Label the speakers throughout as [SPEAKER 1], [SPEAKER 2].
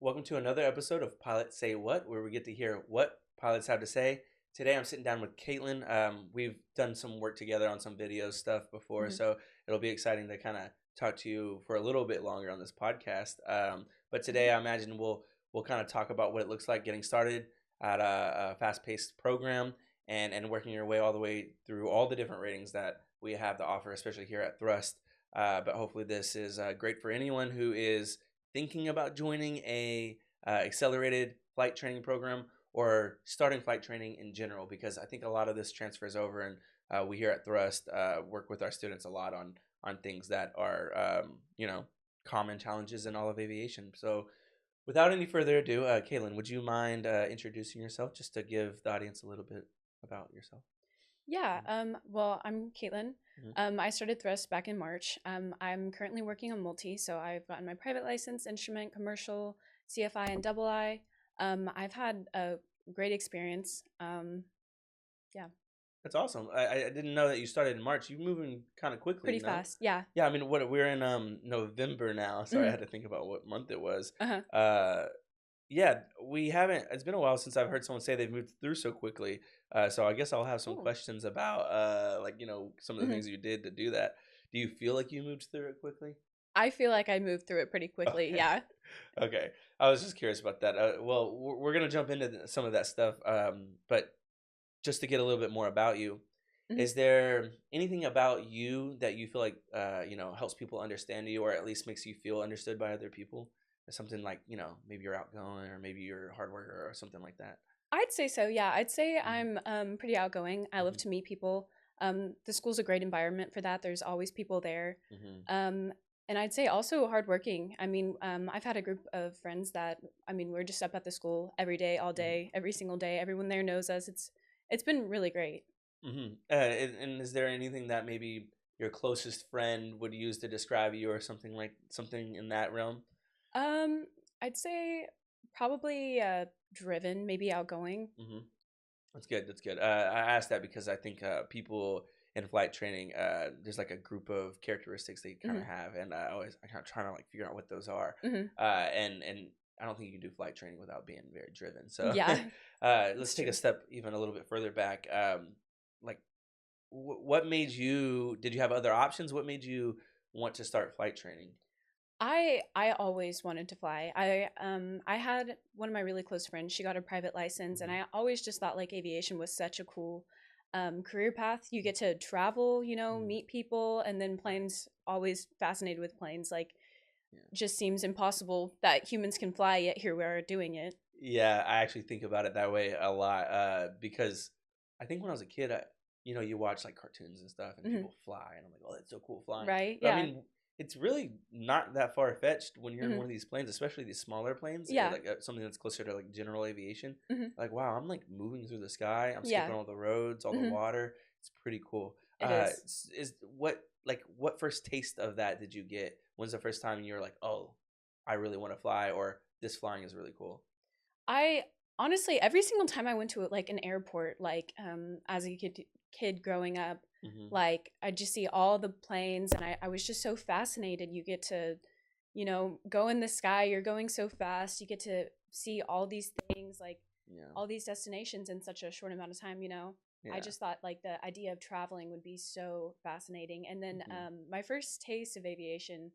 [SPEAKER 1] Welcome to another episode of Pilots Say What, where we get to hear what pilots have to say. Today I'm sitting down with Katelyn. We've done some work together on some video stuff before,
[SPEAKER 2] Mhm.
[SPEAKER 1] so it'll be exciting to kind of talk to you for a little bit longer on this podcast. But
[SPEAKER 2] Mhm.
[SPEAKER 1] today I imagine we'll kind of talk about what it looks like getting started at a fast-paced program and working your way all the way through all the different ratings that we have to offer, especially here at Thrust. But hopefully this is great for anyone who is thinking about joining a accelerated flight training program or starting flight training in general, because I think a lot of this transfers over, and we here at Thrust work with our students a lot on things that are common challenges in all of aviation. So without any further ado, Katelyn, would you mind introducing yourself just to give the audience a little bit about yourself?
[SPEAKER 2] Yeah. Well, I'm Katelyn.
[SPEAKER 1] Mm-hmm.
[SPEAKER 2] I started Thrust back in March. I'm currently working on multi, so I've gotten my private license, instrument, commercial, CFI, and double I. I've had a great experience. Yeah,
[SPEAKER 1] That's awesome. I didn't know that you started in March. You're moving kind of quickly,
[SPEAKER 2] pretty
[SPEAKER 1] no?
[SPEAKER 2] fast. Yeah.
[SPEAKER 1] Yeah, I mean, what we're in November now. Sorry, I
[SPEAKER 2] Mhm.
[SPEAKER 1] had to think about what month it was.
[SPEAKER 2] Uh-huh.
[SPEAKER 1] Uh, yeah, we haven't. It's been a while since I've heard someone say they've moved through so quickly. So I guess I'll have some
[SPEAKER 2] Cool.
[SPEAKER 1] questions about some of the
[SPEAKER 2] Mhm.
[SPEAKER 1] things you did to do that. Do you feel like you moved through it quickly?
[SPEAKER 2] I feel like I moved through it pretty quickly.
[SPEAKER 1] Okay.
[SPEAKER 2] Yeah.
[SPEAKER 1] Okay. I was just curious about that. Well, we're gonna jump into some of that stuff. But just to get a little bit more about you,
[SPEAKER 2] Mhm.
[SPEAKER 1] is there anything about you that you feel like helps people understand you, or at least makes you feel understood by other people? Or something like maybe you're outgoing, or maybe you're a hard worker, or something like that.
[SPEAKER 2] I'd say so. Yeah, I'd say
[SPEAKER 1] Hmm.
[SPEAKER 2] I'm pretty outgoing. I love
[SPEAKER 1] Hmm.
[SPEAKER 2] to meet people. The school's a great environment for that. There's always people there.
[SPEAKER 1] Hmm.
[SPEAKER 2] Um, and I'd say also hardworking. I mean, I've had a group of friends that we're just up at the school every day, all
[SPEAKER 1] Hmm.
[SPEAKER 2] day, every single day. Everyone there knows us. It's been really great.
[SPEAKER 1] Hmm. And is there anything that maybe your closest friend would use to describe you, or something in that realm?
[SPEAKER 2] Um, I'd say probably driven, maybe outgoing.
[SPEAKER 1] Hmm. That's good. That's good. I asked that because I think people in flight training, there's like a group of characteristics they kind of
[SPEAKER 2] Hmm.
[SPEAKER 1] have, and I kind of trying to like figure out what those are.
[SPEAKER 2] Hmm.
[SPEAKER 1] And I don't think you can do flight training without being very driven. So
[SPEAKER 2] Yeah,
[SPEAKER 1] let's
[SPEAKER 2] it's
[SPEAKER 1] take a
[SPEAKER 2] true.
[SPEAKER 1] step even a little bit further back. Like, what made you? Did you have other options? What made you want to start flight training?
[SPEAKER 2] I always wanted to fly. I had one of my really close friends. She got a private license, and
[SPEAKER 1] Hmm.
[SPEAKER 2] I always just thought like aviation was such a cool career path. You get to travel,
[SPEAKER 1] Hmm.
[SPEAKER 2] meet people, and then planes. Always fascinated with planes. Like,
[SPEAKER 1] Yeah.
[SPEAKER 2] just seems impossible that humans can fly, yet here we are doing it.
[SPEAKER 1] Yeah, I actually think about it that way a lot because I think when I was a kid, you watch like cartoons and stuff, and
[SPEAKER 2] Hmm.
[SPEAKER 1] people fly, and I'm like, oh, that's so cool flying.
[SPEAKER 2] Right?
[SPEAKER 1] But I
[SPEAKER 2] Yeah.
[SPEAKER 1] mean, it's really not that far fetched when you're in
[SPEAKER 2] Hmm.
[SPEAKER 1] one of these planes, especially these smaller planes,
[SPEAKER 2] Yeah.
[SPEAKER 1] like something that's closer to like general aviation.
[SPEAKER 2] Hmm.
[SPEAKER 1] Like, wow, I'm like moving through the sky. I'm skipping
[SPEAKER 2] Yeah.
[SPEAKER 1] all the roads, all the
[SPEAKER 2] Hmm.
[SPEAKER 1] water. It's pretty cool.
[SPEAKER 2] It is.
[SPEAKER 1] Is what first taste of that did you get? When's the first time you were like, oh, I really want to fly, or this flying is really cool?
[SPEAKER 2] I honestly every single time I went to like an airport, like as a kid growing up,
[SPEAKER 1] Hmm.
[SPEAKER 2] like I just see all the planes, and I was just so fascinated. You get to, go in the sky. You're going so fast. You get to see all these things, like
[SPEAKER 1] Yeah.
[SPEAKER 2] all these destinations in such a short amount of time. I
[SPEAKER 1] Yeah.
[SPEAKER 2] just thought like the idea of traveling would be so fascinating. And then
[SPEAKER 1] Mhm.
[SPEAKER 2] my first taste of aviation,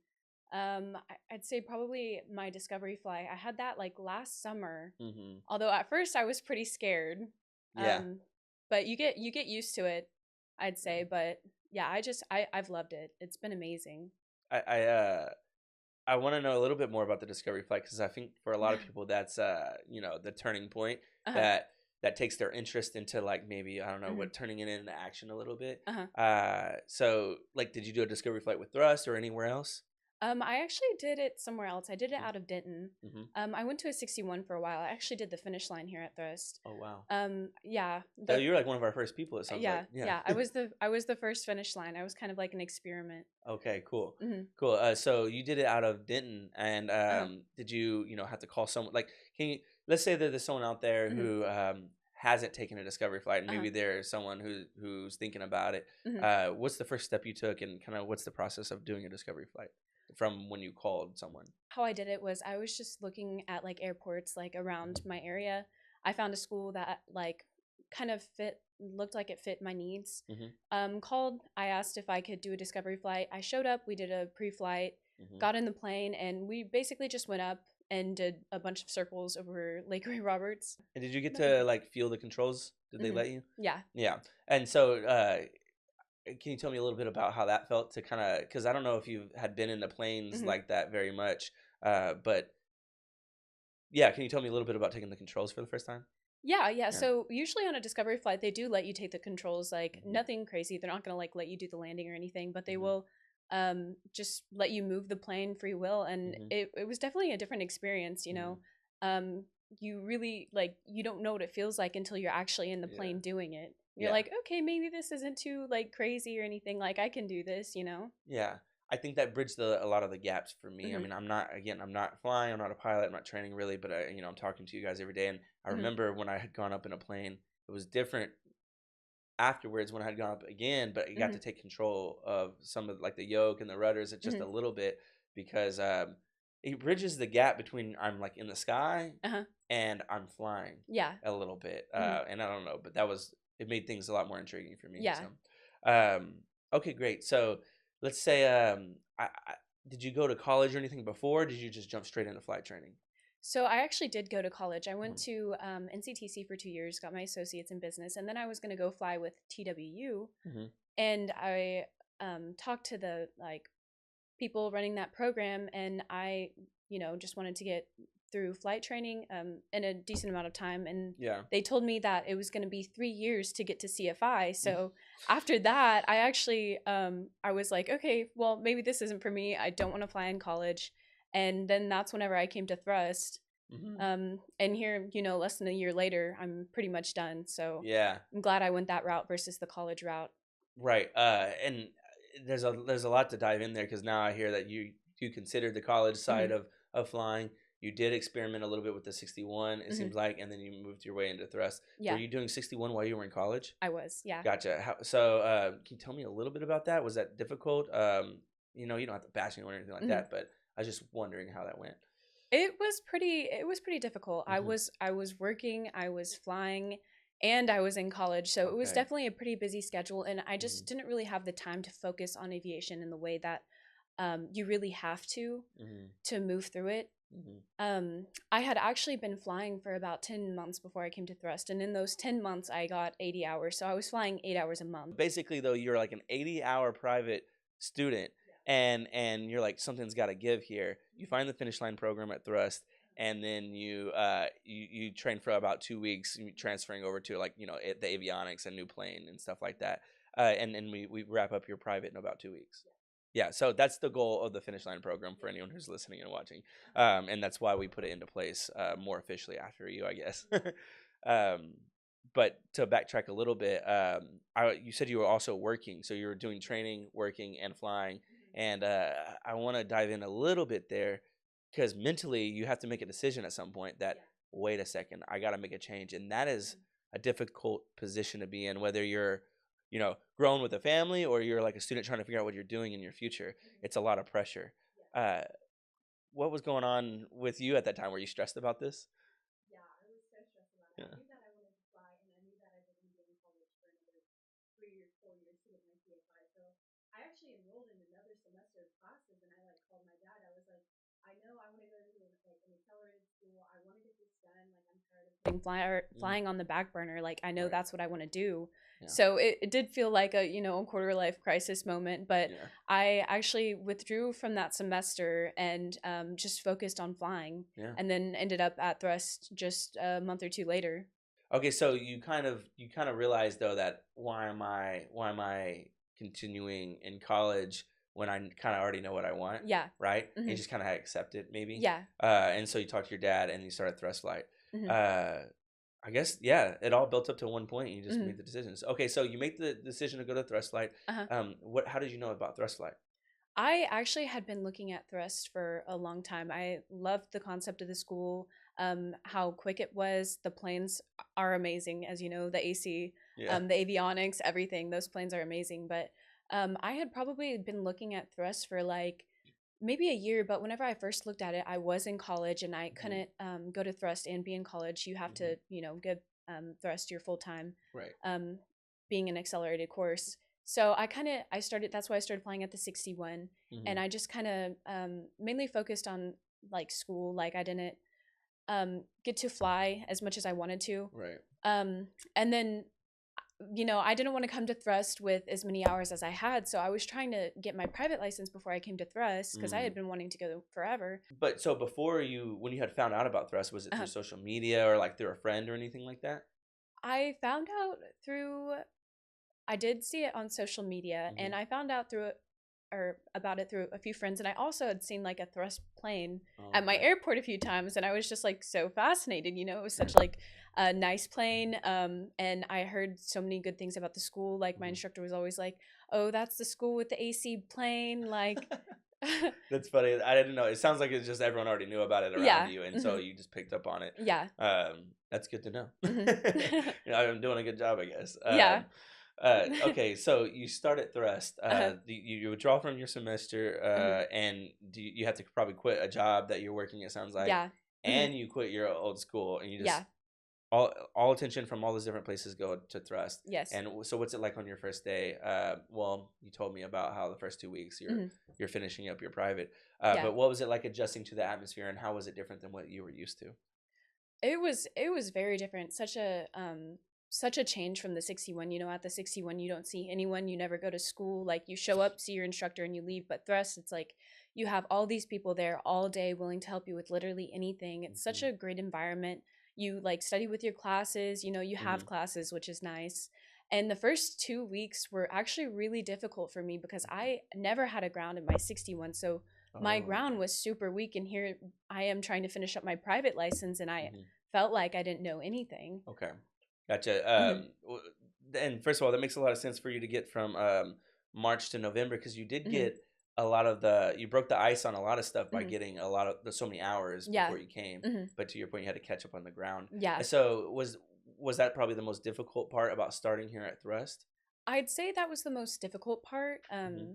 [SPEAKER 2] I'd say probably my discovery flight. I had that like last summer.
[SPEAKER 1] Mhm.
[SPEAKER 2] Although at first I was pretty scared.
[SPEAKER 1] Yeah.
[SPEAKER 2] Um, but you get used to it, I'd
[SPEAKER 1] Yeah.
[SPEAKER 2] say. But yeah, I've loved it. It's been amazing.
[SPEAKER 1] I I uh I want to know a little bit more about the discovery flight, because I think for a lot of people that's the turning point
[SPEAKER 2] Uh-huh.
[SPEAKER 1] that takes their interest into, like, maybe I don't know,
[SPEAKER 2] Hmm.
[SPEAKER 1] what turning it into action a little bit.
[SPEAKER 2] Uh-huh.
[SPEAKER 1] So like, did you do a discovery flight with Thrust or anywhere else?
[SPEAKER 2] I actually did it somewhere else. I did it out of Denton.
[SPEAKER 1] Mm-hmm.
[SPEAKER 2] I went to a 61 for a while. I actually did the finish line here at Thrust.
[SPEAKER 1] Oh, wow.
[SPEAKER 2] Yeah,
[SPEAKER 1] So you're like one of our first people, it sounds like. Yeah.
[SPEAKER 2] yeah. I was the first finish line. I was kind of like an experiment.
[SPEAKER 1] Okay, cool.
[SPEAKER 2] Hmm.
[SPEAKER 1] Cool. So you did it out of Denton, and
[SPEAKER 2] Uh-huh.
[SPEAKER 1] did you have to call someone? Like, can you, let's say that there's someone out there
[SPEAKER 2] Hmm.
[SPEAKER 1] who hasn't taken a discovery flight, and
[SPEAKER 2] Uh-huh.
[SPEAKER 1] maybe there's someone who's thinking about it.
[SPEAKER 2] Hmm.
[SPEAKER 1] What's the first step you took, and kind of what's the process of doing a discovery flight from when you called someone?
[SPEAKER 2] How I did it was I was just looking at like airports like around my area. I found a school that like kind of fit looked like it fit my needs.
[SPEAKER 1] Mm-hmm.
[SPEAKER 2] Called, I asked if I could do a discovery flight. I showed up, we did a pre-flight,
[SPEAKER 1] Mm-hmm.
[SPEAKER 2] got in the plane, and we basically just went up and did a bunch of circles over Lake Ray Roberts.
[SPEAKER 1] And did you get
[SPEAKER 2] Nothing
[SPEAKER 1] to
[SPEAKER 2] crazy.
[SPEAKER 1] like feel the controls? Did they
[SPEAKER 2] Hmm.
[SPEAKER 1] let you?
[SPEAKER 2] Yeah.
[SPEAKER 1] Yeah. And so, can you tell me a little bit about how that felt to kind of, because I don't know if you had been in the planes
[SPEAKER 2] Hmm.
[SPEAKER 1] like that very much, but yeah, can you tell me a little bit about taking the controls for the first time?
[SPEAKER 2] Yeah, yeah.
[SPEAKER 1] Yeah.
[SPEAKER 2] So usually on a discovery flight, they do let you take the controls. Like
[SPEAKER 1] Mm-hmm.
[SPEAKER 2] nothing crazy. They're not gonna like let you do the landing or anything, but they
[SPEAKER 1] Mm-hmm.
[SPEAKER 2] will just let you move the plane free will. And
[SPEAKER 1] Mm-hmm.
[SPEAKER 2] it was definitely a different experience.
[SPEAKER 1] Mm-hmm.
[SPEAKER 2] You really like you don't know what it feels like until you're actually in the
[SPEAKER 1] Yeah.
[SPEAKER 2] plane doing it. You're
[SPEAKER 1] Yeah.
[SPEAKER 2] like, okay, maybe this isn't too like crazy or anything. Like I can do this.
[SPEAKER 1] Yeah. I think that bridged a lot of the gaps for me. I
[SPEAKER 2] Hmm.
[SPEAKER 1] mean, I'm not flying, I'm not a pilot, I'm not training really, but I'm talking to you guys every day. And I
[SPEAKER 2] Hmm.
[SPEAKER 1] remember when I had gone up in a plane, it was different afterwards when I had gone up again, but I got
[SPEAKER 2] Hmm.
[SPEAKER 1] to take control of some of like the yoke and the rudders just
[SPEAKER 2] Hmm.
[SPEAKER 1] a little bit because it bridges the gap between I'm like in the sky
[SPEAKER 2] Uh-huh.
[SPEAKER 1] and I'm flying
[SPEAKER 2] Yeah.
[SPEAKER 1] a little bit.
[SPEAKER 2] Hmm.
[SPEAKER 1] And I don't know, but it made things a lot more intriguing for me.
[SPEAKER 2] Yeah.
[SPEAKER 1] So, okay, great. So let's say, did you go to college or anything before? Or did you just jump straight into flight training?
[SPEAKER 2] So I actually did go to college. I went
[SPEAKER 1] Mhm.
[SPEAKER 2] to NCTC for 2 years, got my associates in business, and then I was going to go fly with TWU.
[SPEAKER 1] Mhm.
[SPEAKER 2] And I talked to the like people running that program, and I just wanted to get through flight training in a decent amount of time. And
[SPEAKER 1] Yeah.
[SPEAKER 2] they told me that it was going to be 3 years to get to CFI. So after that, I actually I was like, okay, well maybe this isn't for me. I don't want to fly in college. And then that's whenever I came to Thrust.
[SPEAKER 1] Mhm.
[SPEAKER 2] And here, less than a year later, I'm pretty much done. So
[SPEAKER 1] Yeah.
[SPEAKER 2] I'm glad I went that route versus the college route.
[SPEAKER 1] Right. And there's a lot to dive in there because now I hear that you considered the college
[SPEAKER 2] Hmm.
[SPEAKER 1] side of flying. You did experiment a little bit with the 61, it
[SPEAKER 2] Hmm.
[SPEAKER 1] seems like, and then you moved your way into thrust. Were
[SPEAKER 2] Yeah,
[SPEAKER 1] you doing 61 while you were in college?
[SPEAKER 2] I was. Yeah.
[SPEAKER 1] Gotcha. Can you tell me a little bit about that? Was that difficult? You don't have to bash anyone or anything like
[SPEAKER 2] Hmm.
[SPEAKER 1] that, but I was just wondering how that went.
[SPEAKER 2] It was pretty difficult. I
[SPEAKER 1] Hmm.
[SPEAKER 2] was I was working, I was flying, and I was in college. So it was
[SPEAKER 1] Okay.
[SPEAKER 2] definitely a pretty busy schedule, and I
[SPEAKER 1] Hmm.
[SPEAKER 2] just didn't really have the time to focus on aviation in the way that you really have
[SPEAKER 1] Hmm.
[SPEAKER 2] to move through it.
[SPEAKER 1] Hmm.
[SPEAKER 2] I had actually been flying for about 10 months before I came to Thrust, and in those 10 months I got 80 hours. So I was flying 8 hours a month.
[SPEAKER 1] Basically, though, you're like an 80-hour private student, and you're like something's got to give here. You find the finish line program at Thrust, and then you train for about 2 weeks, transferring over to like the avionics and new plane and stuff like that. And we wrap up your private in about 2 weeks. Yeah, so that's the goal of the finish line program for anyone who's listening and watching, and that's why we put it into place more officially after you, I guess. um, but to backtrack a little bit, you said you were also working, so you were doing training, working, and flying, and I want to dive in a little bit there because mentally you have to make a decision at some point that wait a second, I got to make a change, and that is a difficult position to be in, whether you're grown with a family or you're like a student trying to figure out what you're doing in your future. It's a lot of pressure. Uh, what was going on with you at that time? Were you stressed about this?
[SPEAKER 2] Yeah, I was so stressed about it.
[SPEAKER 1] Yeah.
[SPEAKER 2] I knew that I wanted to fly, and I knew that I didn't go to college for another 3 years, 4 years to get my CFI. So I actually enrolled in another semester of classes, and I like called my dad. I was like, I know I want to go to like an accelerated school. I want to get this done. Like I'm tired of
[SPEAKER 1] Mm,
[SPEAKER 2] flying on the back burner. Like I know
[SPEAKER 1] right.
[SPEAKER 2] that's what I want to do.
[SPEAKER 1] Yeah.
[SPEAKER 2] So it did feel like a quarter life crisis moment, but
[SPEAKER 1] Yeah.
[SPEAKER 2] I actually withdrew from that semester and just focused on flying,
[SPEAKER 1] Yeah.
[SPEAKER 2] and then ended up at Thrust just a month or two later.
[SPEAKER 1] Okay, so you kind of realize though that why am I continuing in college when I kind of already know what I want,
[SPEAKER 2] Yeah.
[SPEAKER 1] right? And you
[SPEAKER 2] Hmm.
[SPEAKER 1] just kind of accept it maybe.
[SPEAKER 2] Yeah.
[SPEAKER 1] And so you talk to your dad and you started thrust flight.
[SPEAKER 2] Hmm.
[SPEAKER 1] Uh, I guess yeah, it all built up to one point and you just
[SPEAKER 2] Hmm.
[SPEAKER 1] made the decisions. Okay, so you make the decision to go to thrust flight.
[SPEAKER 2] Uh-huh.
[SPEAKER 1] What? How did you know about thrust flight?
[SPEAKER 2] I actually had been looking at Thrust for a long time. I loved the concept of the school, how quick it was. The planes are amazing, as you know, the AC,
[SPEAKER 1] Yeah.
[SPEAKER 2] the avionics, everything. Those planes are amazing. But I had probably been looking at Thrust for like maybe a year, but whenever I first looked at it, I was in college and I
[SPEAKER 1] Hmm.
[SPEAKER 2] couldn't go to thrust and be in college. You have
[SPEAKER 1] Hmm.
[SPEAKER 2] to, give thrust your full time,
[SPEAKER 1] Right.
[SPEAKER 2] um, being an accelerated course. So I started, that's why I started flying at the 61. And
[SPEAKER 1] Hmm.
[SPEAKER 2] I just kind of mainly focused on like school. Like I didn't get to fly as much as I wanted to.
[SPEAKER 1] Right.
[SPEAKER 2] Um, and then I didn't want to come to Thrust with as many hours as I had, so I was trying to get my private license before I came to Thrust because I
[SPEAKER 1] Mm.
[SPEAKER 2] had been wanting to go forever.
[SPEAKER 1] But so before you, when you had found out about Thrust, was it through
[SPEAKER 2] Uh,
[SPEAKER 1] social media or like through a friend or anything like that?
[SPEAKER 2] I found out through I did see it on social media,
[SPEAKER 1] Hmm.
[SPEAKER 2] and I found out through or about it through a few friends, and I also had seen like a thrust plane at my
[SPEAKER 1] Okay.
[SPEAKER 2] airport a few times, and I was just like so fascinated. It was such like a nice plane, and I heard so many good things about the school. Like my
[SPEAKER 1] Hmm.
[SPEAKER 2] instructor was always like, "Oh, that's the school with the AC plane." Like,
[SPEAKER 1] That's funny. I didn't know. It sounds like it's just everyone already knew about it around
[SPEAKER 2] yeah,
[SPEAKER 1] you, and so you just picked up on it.
[SPEAKER 2] yeah,
[SPEAKER 1] That's good to know.
[SPEAKER 2] hmm
[SPEAKER 1] I'm doing a good job, I guess.
[SPEAKER 2] yeah,
[SPEAKER 1] Okay, so you start at Thrust.
[SPEAKER 2] uh-huh.
[SPEAKER 1] You withdraw from your semester,
[SPEAKER 2] hmm
[SPEAKER 1] and you have to probably quit a job that you're working. It sounds like,
[SPEAKER 2] yeah, hmm
[SPEAKER 1] and you quit your old school, and you just
[SPEAKER 2] yeah,
[SPEAKER 1] all attention from all those different places go to Thrust.
[SPEAKER 2] yes,
[SPEAKER 1] And so, what's it like on your first day? Well, you told me about how the first 2 weeks
[SPEAKER 2] hmm
[SPEAKER 1] you're finishing up your private.
[SPEAKER 2] yeah.
[SPEAKER 1] But what was it like adjusting to the atmosphere, and how was it different than what you were used to?
[SPEAKER 2] It was very different. Such a change from the 61. At the 61 you don't see anyone, you never go to school. Like you show up, see your instructor and you leave. But Thrust, it's like you have all these people there all day willing to help you with literally anything. It's such
[SPEAKER 1] Hmm.
[SPEAKER 2] a great environment. You like study with your classes, you
[SPEAKER 1] Hmm.
[SPEAKER 2] have classes, which is nice. And the first 2 weeks were actually really difficult for me because I never had a ground in my 61. So my
[SPEAKER 1] Oh,
[SPEAKER 2] ground
[SPEAKER 1] okay.
[SPEAKER 2] was super weak, and here I am trying to finish up my private license, and I
[SPEAKER 1] Hmm.
[SPEAKER 2] felt like I didn't know anything.
[SPEAKER 1] Okay, gotcha.
[SPEAKER 2] Mhm.
[SPEAKER 1] And first of all, that makes a lot of sense for you to get from March to November because you did
[SPEAKER 2] Mhm.
[SPEAKER 1] get a lot of the you broke the ice on a lot of stuff by
[SPEAKER 2] Mhm.
[SPEAKER 1] getting a lot of the so many hours
[SPEAKER 2] Yeah.
[SPEAKER 1] before you came.
[SPEAKER 2] Mhm.
[SPEAKER 1] But to your point, you had to catch up on the ground.
[SPEAKER 2] Yeah.
[SPEAKER 1] And so was that probably the most difficult part about starting here at Thrust?
[SPEAKER 2] I'd say that was the most difficult part,
[SPEAKER 1] Hmm.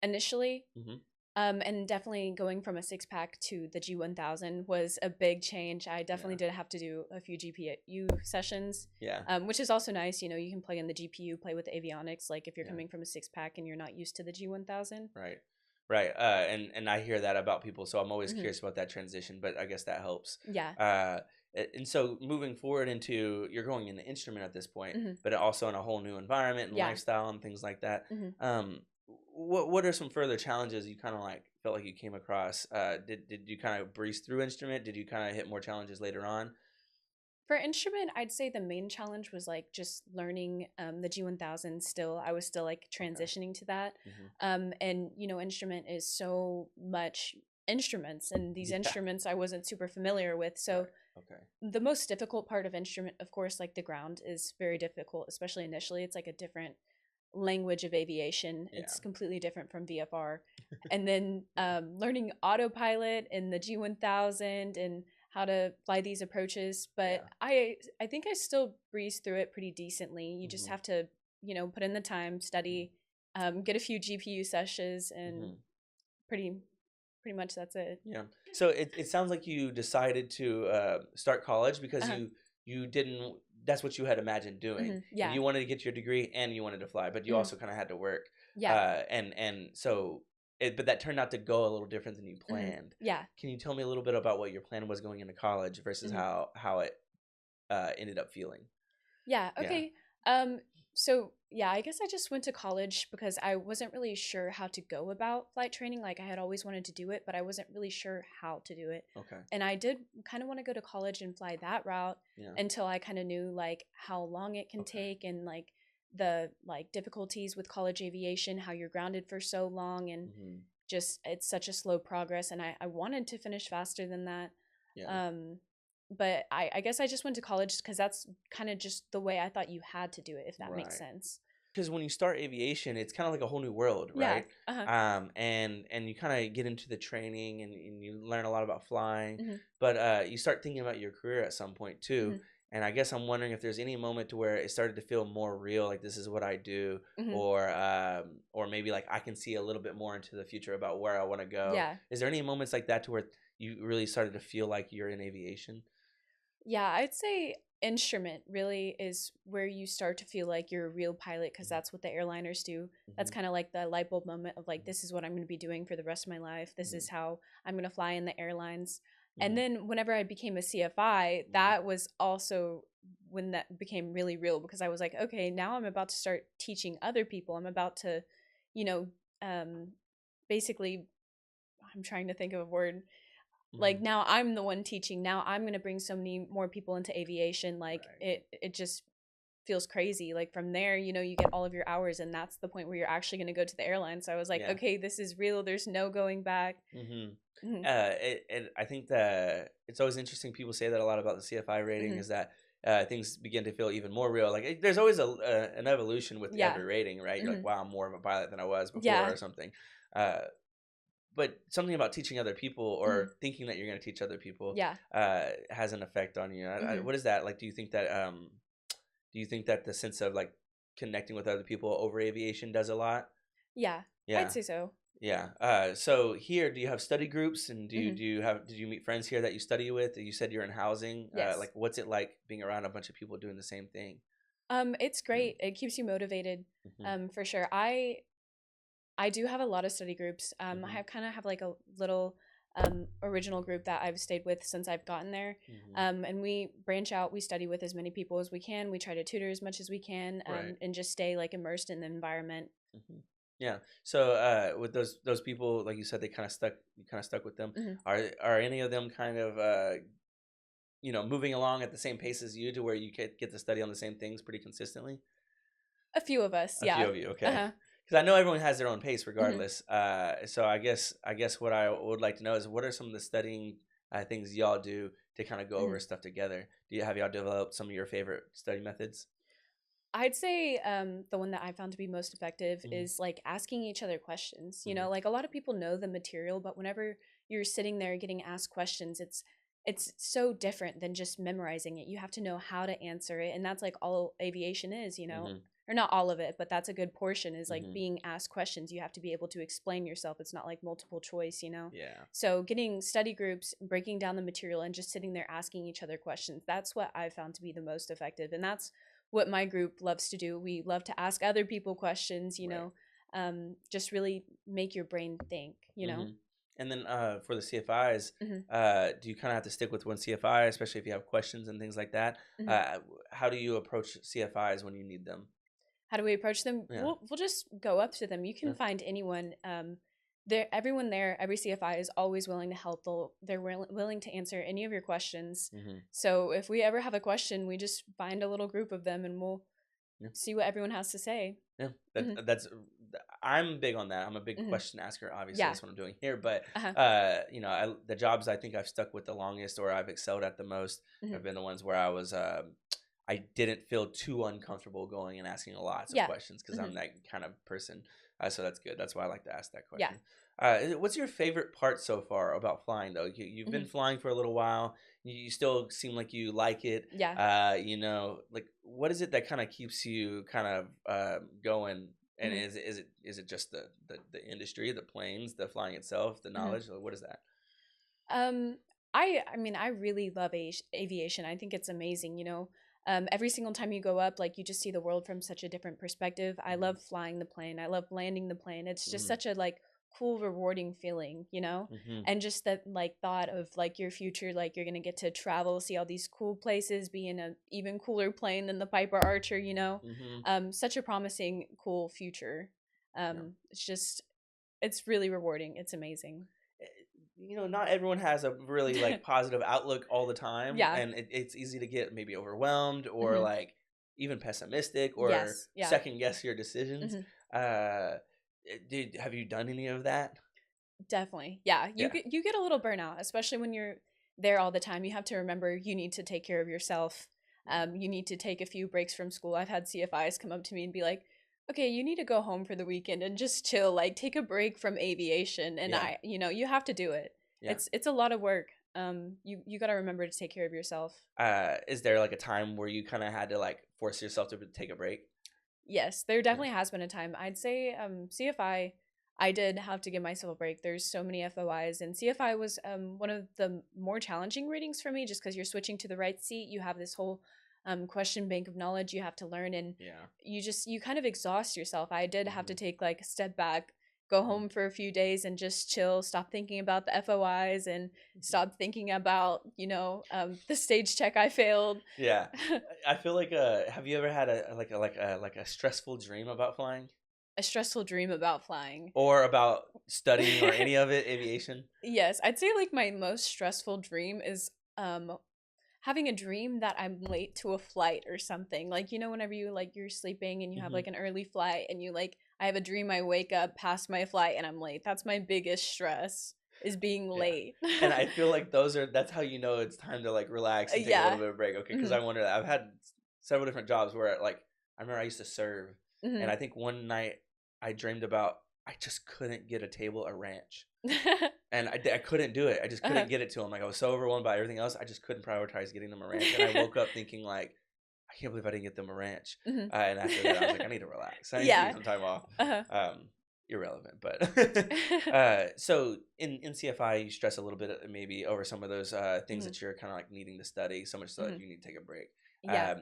[SPEAKER 2] initially.
[SPEAKER 1] Hmm.
[SPEAKER 2] And definitely going from a six pack to the G1000 was a big change. I definitely
[SPEAKER 1] Yeah,
[SPEAKER 2] did have to do a few GPU sessions,
[SPEAKER 1] yeah,
[SPEAKER 2] which is also nice. You can plug in the GPU, play with the avionics, like if you're
[SPEAKER 1] yeah.
[SPEAKER 2] coming from a six pack and you're not used to the G1000.
[SPEAKER 1] Right. Right. And I hear that about people, so I'm always
[SPEAKER 2] Hmm
[SPEAKER 1] curious about that transition, but I guess that helps.
[SPEAKER 2] Yeah.
[SPEAKER 1] Uh, and so moving forward into you're going in the instrument at this point,
[SPEAKER 2] hmm
[SPEAKER 1] but also in a whole new environment and
[SPEAKER 2] Yeah.
[SPEAKER 1] lifestyle and things like that.
[SPEAKER 2] hmm
[SPEAKER 1] Um, what are some further challenges you kind of like felt like you came across? Did you kind of breeze through instrument? Did you kind of hit more challenges later on?
[SPEAKER 2] For instrument, I'd say the main challenge was like just learning the G1000 still. I was still like
[SPEAKER 1] Okay.
[SPEAKER 2] transitioning to that.
[SPEAKER 1] Hmm.
[SPEAKER 2] And instrument is so much instruments, and these
[SPEAKER 1] Yeah.
[SPEAKER 2] instruments I wasn't super familiar with. So
[SPEAKER 1] Right. Okay.
[SPEAKER 2] the most difficult part of instrument, of course, like the ground is very difficult, especially initially. It's like a different language of aviation.
[SPEAKER 1] Yeah.
[SPEAKER 2] It's completely different from VFR. And then
[SPEAKER 1] Yeah.
[SPEAKER 2] learning autopilot in the G1000 and how to fly these approaches. But
[SPEAKER 1] Yeah.
[SPEAKER 2] I think I still breeze through it pretty decently. You just
[SPEAKER 1] Hmm.
[SPEAKER 2] have to, put in the time, study, get a few GPU sessions, and
[SPEAKER 1] Hmm.
[SPEAKER 2] pretty pretty much that's it.
[SPEAKER 1] Yeah. So it sounds like you decided to start college because
[SPEAKER 2] Uh-huh.
[SPEAKER 1] you didn't. That's what you had imagined doing, and
[SPEAKER 2] Yeah.
[SPEAKER 1] you wanted to get your degree and you wanted to fly, but you
[SPEAKER 2] hmm
[SPEAKER 1] also kind of had to work.
[SPEAKER 2] Yeah.
[SPEAKER 1] And so but that turned out to go a little different than you planned.
[SPEAKER 2] Yeah.
[SPEAKER 1] Can you tell me a little bit about what your plan was going into college versus
[SPEAKER 2] hmm
[SPEAKER 1] how it ended up feeling?
[SPEAKER 2] Yeah,
[SPEAKER 1] Yeah.
[SPEAKER 2] okay. So yeah, I guess I just went to college because I wasn't really sure how to go about flight training. Like I had always wanted to do it, but I wasn't really sure how to do it.
[SPEAKER 1] Okay.
[SPEAKER 2] And I did kind of want to go to college and fly that route
[SPEAKER 1] Yeah.
[SPEAKER 2] until I kind of knew like how long it can
[SPEAKER 1] Okay.
[SPEAKER 2] take, and like the like difficulties with college aviation, how you're grounded for so long, and
[SPEAKER 1] Hmm.
[SPEAKER 2] just it's such a slow progress, and I wanted to finish faster than that.
[SPEAKER 1] Yeah.
[SPEAKER 2] Um but I guess I just went to college because that's kind of just the way I thought you had to do it, if that makes
[SPEAKER 1] Right.
[SPEAKER 2] sense.
[SPEAKER 1] Because when you start aviation, it's kind of like a whole new world,
[SPEAKER 2] Yeah.
[SPEAKER 1] right?
[SPEAKER 2] Uh-huh.
[SPEAKER 1] And you kind of get into the training and you learn a lot about flying,
[SPEAKER 2] hmm
[SPEAKER 1] but you start thinking about your career at some point too.
[SPEAKER 2] hmm
[SPEAKER 1] and I guess I'm wondering if there's any moment to where it started to feel more real, like this is what I do,
[SPEAKER 2] Hmm.
[SPEAKER 1] or maybe like I can see a little bit more into the future about where I want to go.
[SPEAKER 2] Yeah.
[SPEAKER 1] Is there any moments like that to where you really started to feel like you're in aviation?
[SPEAKER 2] Yeah, I'd say instrument really is where you start to feel like you're a real pilot because
[SPEAKER 1] Hmm.
[SPEAKER 2] that's what the airliners do. That's
[SPEAKER 1] Hmm.
[SPEAKER 2] kind of like the light bulb moment of like, this is what I'm going to be doing for the rest of my life. This
[SPEAKER 1] Hmm.
[SPEAKER 2] is how I'm going to fly in the airlines. And
[SPEAKER 1] Hmm.
[SPEAKER 2] then whenever I became a CFI,
[SPEAKER 1] Hmm.
[SPEAKER 2] that was also when that became really real because I was like, okay, now I'm about to start teaching other people. I'm about to, you know, um, basically, I'm trying to think of a word, like
[SPEAKER 1] Hmm.
[SPEAKER 2] now I'm the one teaching. Now I'm going to bring so many more people into aviation. Like
[SPEAKER 1] Right.
[SPEAKER 2] it just feels crazy. Like from there, you get all of your hours and that's the point where you're actually going to go to the airline. So I was like,
[SPEAKER 1] Yeah.
[SPEAKER 2] okay, this is real. There's no going back.
[SPEAKER 1] Hmm.
[SPEAKER 2] Hmm.
[SPEAKER 1] I think that it's always interesting. People say that a lot about the CFI rating
[SPEAKER 2] Hmm.
[SPEAKER 1] is that things begin to feel even more real. Like there's always an evolution with
[SPEAKER 2] Yeah.
[SPEAKER 1] every rating, right? You're like,
[SPEAKER 2] Hmm.
[SPEAKER 1] wow, I'm more of a pilot than I was before,
[SPEAKER 2] Yeah.
[SPEAKER 1] or something. Uh, but something about teaching other people
[SPEAKER 2] Hmm.
[SPEAKER 1] or thinking that you're going to teach other people
[SPEAKER 2] Yeah.
[SPEAKER 1] has an effect on you.
[SPEAKER 2] Hmm.
[SPEAKER 1] What is that like? Do you think that the sense of like connecting with other people over aviation does a lot?
[SPEAKER 2] Yeah. I'd
[SPEAKER 1] Yeah.
[SPEAKER 2] say so.
[SPEAKER 1] Yeah. So here, do you have study groups, and
[SPEAKER 2] Hmm.
[SPEAKER 1] did you meet friends here that you study with? You said you're in housing.
[SPEAKER 2] Yes.
[SPEAKER 1] Like, what's it like being around a bunch of people doing the same thing?
[SPEAKER 2] It's
[SPEAKER 1] Yeah.
[SPEAKER 2] great. It keeps you motivated.
[SPEAKER 1] Hmm.
[SPEAKER 2] For sure. I do have a lot of study groups. I
[SPEAKER 1] Hmm.
[SPEAKER 2] have kind of have like a little original group that I've stayed with since I've gotten there.
[SPEAKER 1] Hmm.
[SPEAKER 2] And we branch out. We study with as many people as we can. We try to tutor as much as we can,
[SPEAKER 1] Right.
[SPEAKER 2] and just stay like immersed in the environment.
[SPEAKER 1] Hmm. Yeah. So with those people, like you said, they kind of stuck. You kind of stuck with them.
[SPEAKER 2] Hmm.
[SPEAKER 1] Are any of them kind of moving along at the same pace as you, to where you get to study on the same things pretty consistently?
[SPEAKER 2] A few of us,
[SPEAKER 1] A few
[SPEAKER 2] yeah.
[SPEAKER 1] of you,
[SPEAKER 2] Uh
[SPEAKER 1] okay.
[SPEAKER 2] huh.
[SPEAKER 1] Because I know everyone has their own pace
[SPEAKER 2] Hmm.
[SPEAKER 1] regardless. So I guess what I would like to know is what are some of the studying things y'all do to kind of go over
[SPEAKER 2] Hmm.
[SPEAKER 1] stuff together? Have y'all developed some of your favorite study methods?
[SPEAKER 2] I'd say the one that I found to be most effective
[SPEAKER 1] Hmm.
[SPEAKER 2] is like asking each other questions.
[SPEAKER 1] Hmm.
[SPEAKER 2] Like a lot of people know the material, but whenever you're sitting there getting asked questions, it's so different than just memorizing it. You have to know how to answer it, and that's like all aviation is.
[SPEAKER 1] Hmm.
[SPEAKER 2] Or not all of it, but that's a good portion is like
[SPEAKER 1] Hmm.
[SPEAKER 2] being asked questions. You have to be able to explain yourself. It's not like multiple choice.
[SPEAKER 1] Yeah.
[SPEAKER 2] So getting study groups, breaking down the material, and just sitting there asking each other questions, that's what I found to be the most effective. And that's what my group loves to do. We love to ask other people questions,
[SPEAKER 1] Right.
[SPEAKER 2] just really make your brain think.
[SPEAKER 1] Hmm. And then for the CFIs,
[SPEAKER 2] Hmm.
[SPEAKER 1] do you kind of have to stick with one CFI, especially if you have questions and things like that?
[SPEAKER 2] Hmm.
[SPEAKER 1] Uh, how do you approach CFIs when you need them?
[SPEAKER 2] How do we approach them?
[SPEAKER 1] Yeah.
[SPEAKER 2] We'll just go up to them. You
[SPEAKER 1] Yeah.
[SPEAKER 2] can find anyone. Everyone there, every CFI is always willing to help. They're willing to answer any of your questions.
[SPEAKER 1] Hmm.
[SPEAKER 2] So if we ever have a question, we just find a little group of them and we'll
[SPEAKER 1] Yeah.
[SPEAKER 2] see what everyone has to say.
[SPEAKER 1] Yeah,
[SPEAKER 2] Hmm.
[SPEAKER 1] I'm big on that. I'm a big
[SPEAKER 2] Hmm.
[SPEAKER 1] question asker. Obviously,
[SPEAKER 2] Yeah.
[SPEAKER 1] that's what I'm doing here. But
[SPEAKER 2] Uh-huh.
[SPEAKER 1] the jobs I think I've stuck with the longest, or I've excelled at the most, have
[SPEAKER 2] Hmm.
[SPEAKER 1] been the ones where I didn't feel too uncomfortable going and asking lots of
[SPEAKER 2] Yeah.
[SPEAKER 1] questions because I'm
[SPEAKER 2] Hmm.
[SPEAKER 1] that kind of person. So that's good. That's why I like to ask that
[SPEAKER 2] Yeah.
[SPEAKER 1] question. What's your favorite part so far about flying, though? You've been
[SPEAKER 2] Hmm.
[SPEAKER 1] flying for a little while. You still seem like you like it.
[SPEAKER 2] Yeah.
[SPEAKER 1] Like what is it that kind of keeps you kind of going? And
[SPEAKER 2] Hmm.
[SPEAKER 1] is it just the industry, the planes, the flying itself, the
[SPEAKER 2] Hmm.
[SPEAKER 1] knowledge? Like, what is that?
[SPEAKER 2] Um, I mean, I really love aviation. I think it's amazing. Every single time you go up, like you just see the world from such a different perspective. I
[SPEAKER 1] Hmm.
[SPEAKER 2] love flying the plane. I love landing the plane. It's just
[SPEAKER 1] Hmm.
[SPEAKER 2] such a like cool, rewarding feeling.
[SPEAKER 1] Hmm.
[SPEAKER 2] And just that like thought of like your future, like you're gonna get to travel, see all these cool places, be in a even cooler plane than the Piper Archer.
[SPEAKER 1] Hmm.
[SPEAKER 2] Such a promising, cool future.
[SPEAKER 1] Yeah.
[SPEAKER 2] It's really rewarding. It's amazing.
[SPEAKER 1] eh, not everyone has a really like positive outlook all the time,
[SPEAKER 2] Yeah.
[SPEAKER 1] and it's easy to get maybe overwhelmed or
[SPEAKER 2] Hmm.
[SPEAKER 1] like even pessimistic or
[SPEAKER 2] Yes. Yeah.
[SPEAKER 1] second guess your decisions.
[SPEAKER 2] Hmm.
[SPEAKER 1] Have you done any of that?
[SPEAKER 2] Definitely. Yeah. You
[SPEAKER 1] Yeah.
[SPEAKER 2] get a little burnout, especially when you're there all the time. You have to remember you need to take care of yourself.
[SPEAKER 1] Yeah.
[SPEAKER 2] You need to take a few breaks from school. I've had CFIs come up to me and be like, "Okay, you need to go home for the weekend and just chill. Like, take a break from aviation." And
[SPEAKER 1] Yeah.
[SPEAKER 2] you have to do it.
[SPEAKER 1] Yeah.
[SPEAKER 2] It's a lot of work. you got to remember to take care of yourself.
[SPEAKER 1] Is there like a time where you kind of had to like force yourself to take a break?
[SPEAKER 2] Yes, there
[SPEAKER 1] Yeah.
[SPEAKER 2] definitely has been a time. I'd say CFI, I did have to give myself a break. There's so many FOIs, and CFI was one of the more challenging readings for me, just because you're switching to the right seat. You have this whole question bank of knowledge you have to learn, and
[SPEAKER 1] Yeah.
[SPEAKER 2] you kind of exhaust yourself. I did have to
[SPEAKER 1] Hmm.
[SPEAKER 2] take like a step back, go
[SPEAKER 1] Hmm.
[SPEAKER 2] home for a few days, and just chill. Stop thinking about the FOIs and
[SPEAKER 1] Hmm.
[SPEAKER 2] stop thinking about the stage check I failed.
[SPEAKER 1] Yeah. I feel like have you ever had a stressful dream about flying
[SPEAKER 2] A stressful dream about flying.
[SPEAKER 1] or about studying or any of it, aviation?
[SPEAKER 2] Yes, I'd say like my most stressful dream is um having a dream that I'm late to a flight or something. Like whenever you're sleeping and you have
[SPEAKER 1] Hmm.
[SPEAKER 2] like an early flight and you like I have a dream I wake up past my flight and I'm late. That's my biggest stress is being
[SPEAKER 1] Yeah.
[SPEAKER 2] late.
[SPEAKER 1] And I feel like that's how you know it's time to like relax and take a little
[SPEAKER 2] Yeah.
[SPEAKER 1] bit of a break. Okay, because
[SPEAKER 2] Mhm.
[SPEAKER 1] I wonder that I've had several different jobs where like I remember I used to serve, and
[SPEAKER 2] Mhm.
[SPEAKER 1] I think one night I dreamed about I just couldn't get a table at ranch, and I couldn't do it. I just couldn't
[SPEAKER 2] Uh-huh.
[SPEAKER 1] get it to him. Like I was so overwhelmed by everything else, I just couldn't prioritize getting them a ranch. And I woke up thinking like I can't believe I didn't get them a ranch.
[SPEAKER 2] Mhm.
[SPEAKER 1] And after that, I was like, I need to relax. I need to take
[SPEAKER 2] Yeah.
[SPEAKER 1] some time off.
[SPEAKER 2] Uh-huh.
[SPEAKER 1] Irrelevant, but so in CFI, you stress a little bit maybe over some of those things
[SPEAKER 2] Mhm.
[SPEAKER 1] that you're kind of like needing to study so much so that
[SPEAKER 2] Mhm.
[SPEAKER 1] you need to take a break.
[SPEAKER 2] Yeah.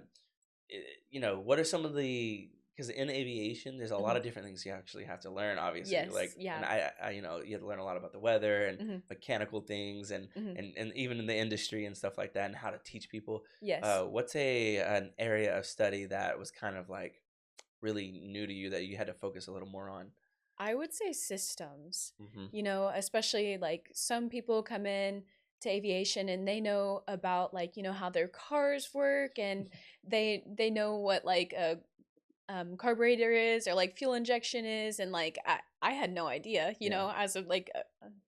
[SPEAKER 1] Um, what are some of the because in aviation, there's a lot
[SPEAKER 2] Mhm.
[SPEAKER 1] of different things you actually have to learn. Obviously,
[SPEAKER 2] Yes.
[SPEAKER 1] like and
[SPEAKER 2] Yeah.
[SPEAKER 1] you have to learn a lot about the weather and
[SPEAKER 2] Mhm.
[SPEAKER 1] mechanical things
[SPEAKER 2] Mhm.
[SPEAKER 1] and even in the industry and stuff like that and how to teach people.
[SPEAKER 2] Yes.
[SPEAKER 1] What's an area of study that was kind of like really new to you that you had to focus a little more on?
[SPEAKER 2] I would say systems.
[SPEAKER 1] Hmm.
[SPEAKER 2] Especially like some people come in to aviation and they know about like, how their cars work and they know what like a carburetor is or like fuel injection is and like I had no idea,
[SPEAKER 1] Yeah,
[SPEAKER 2] as of like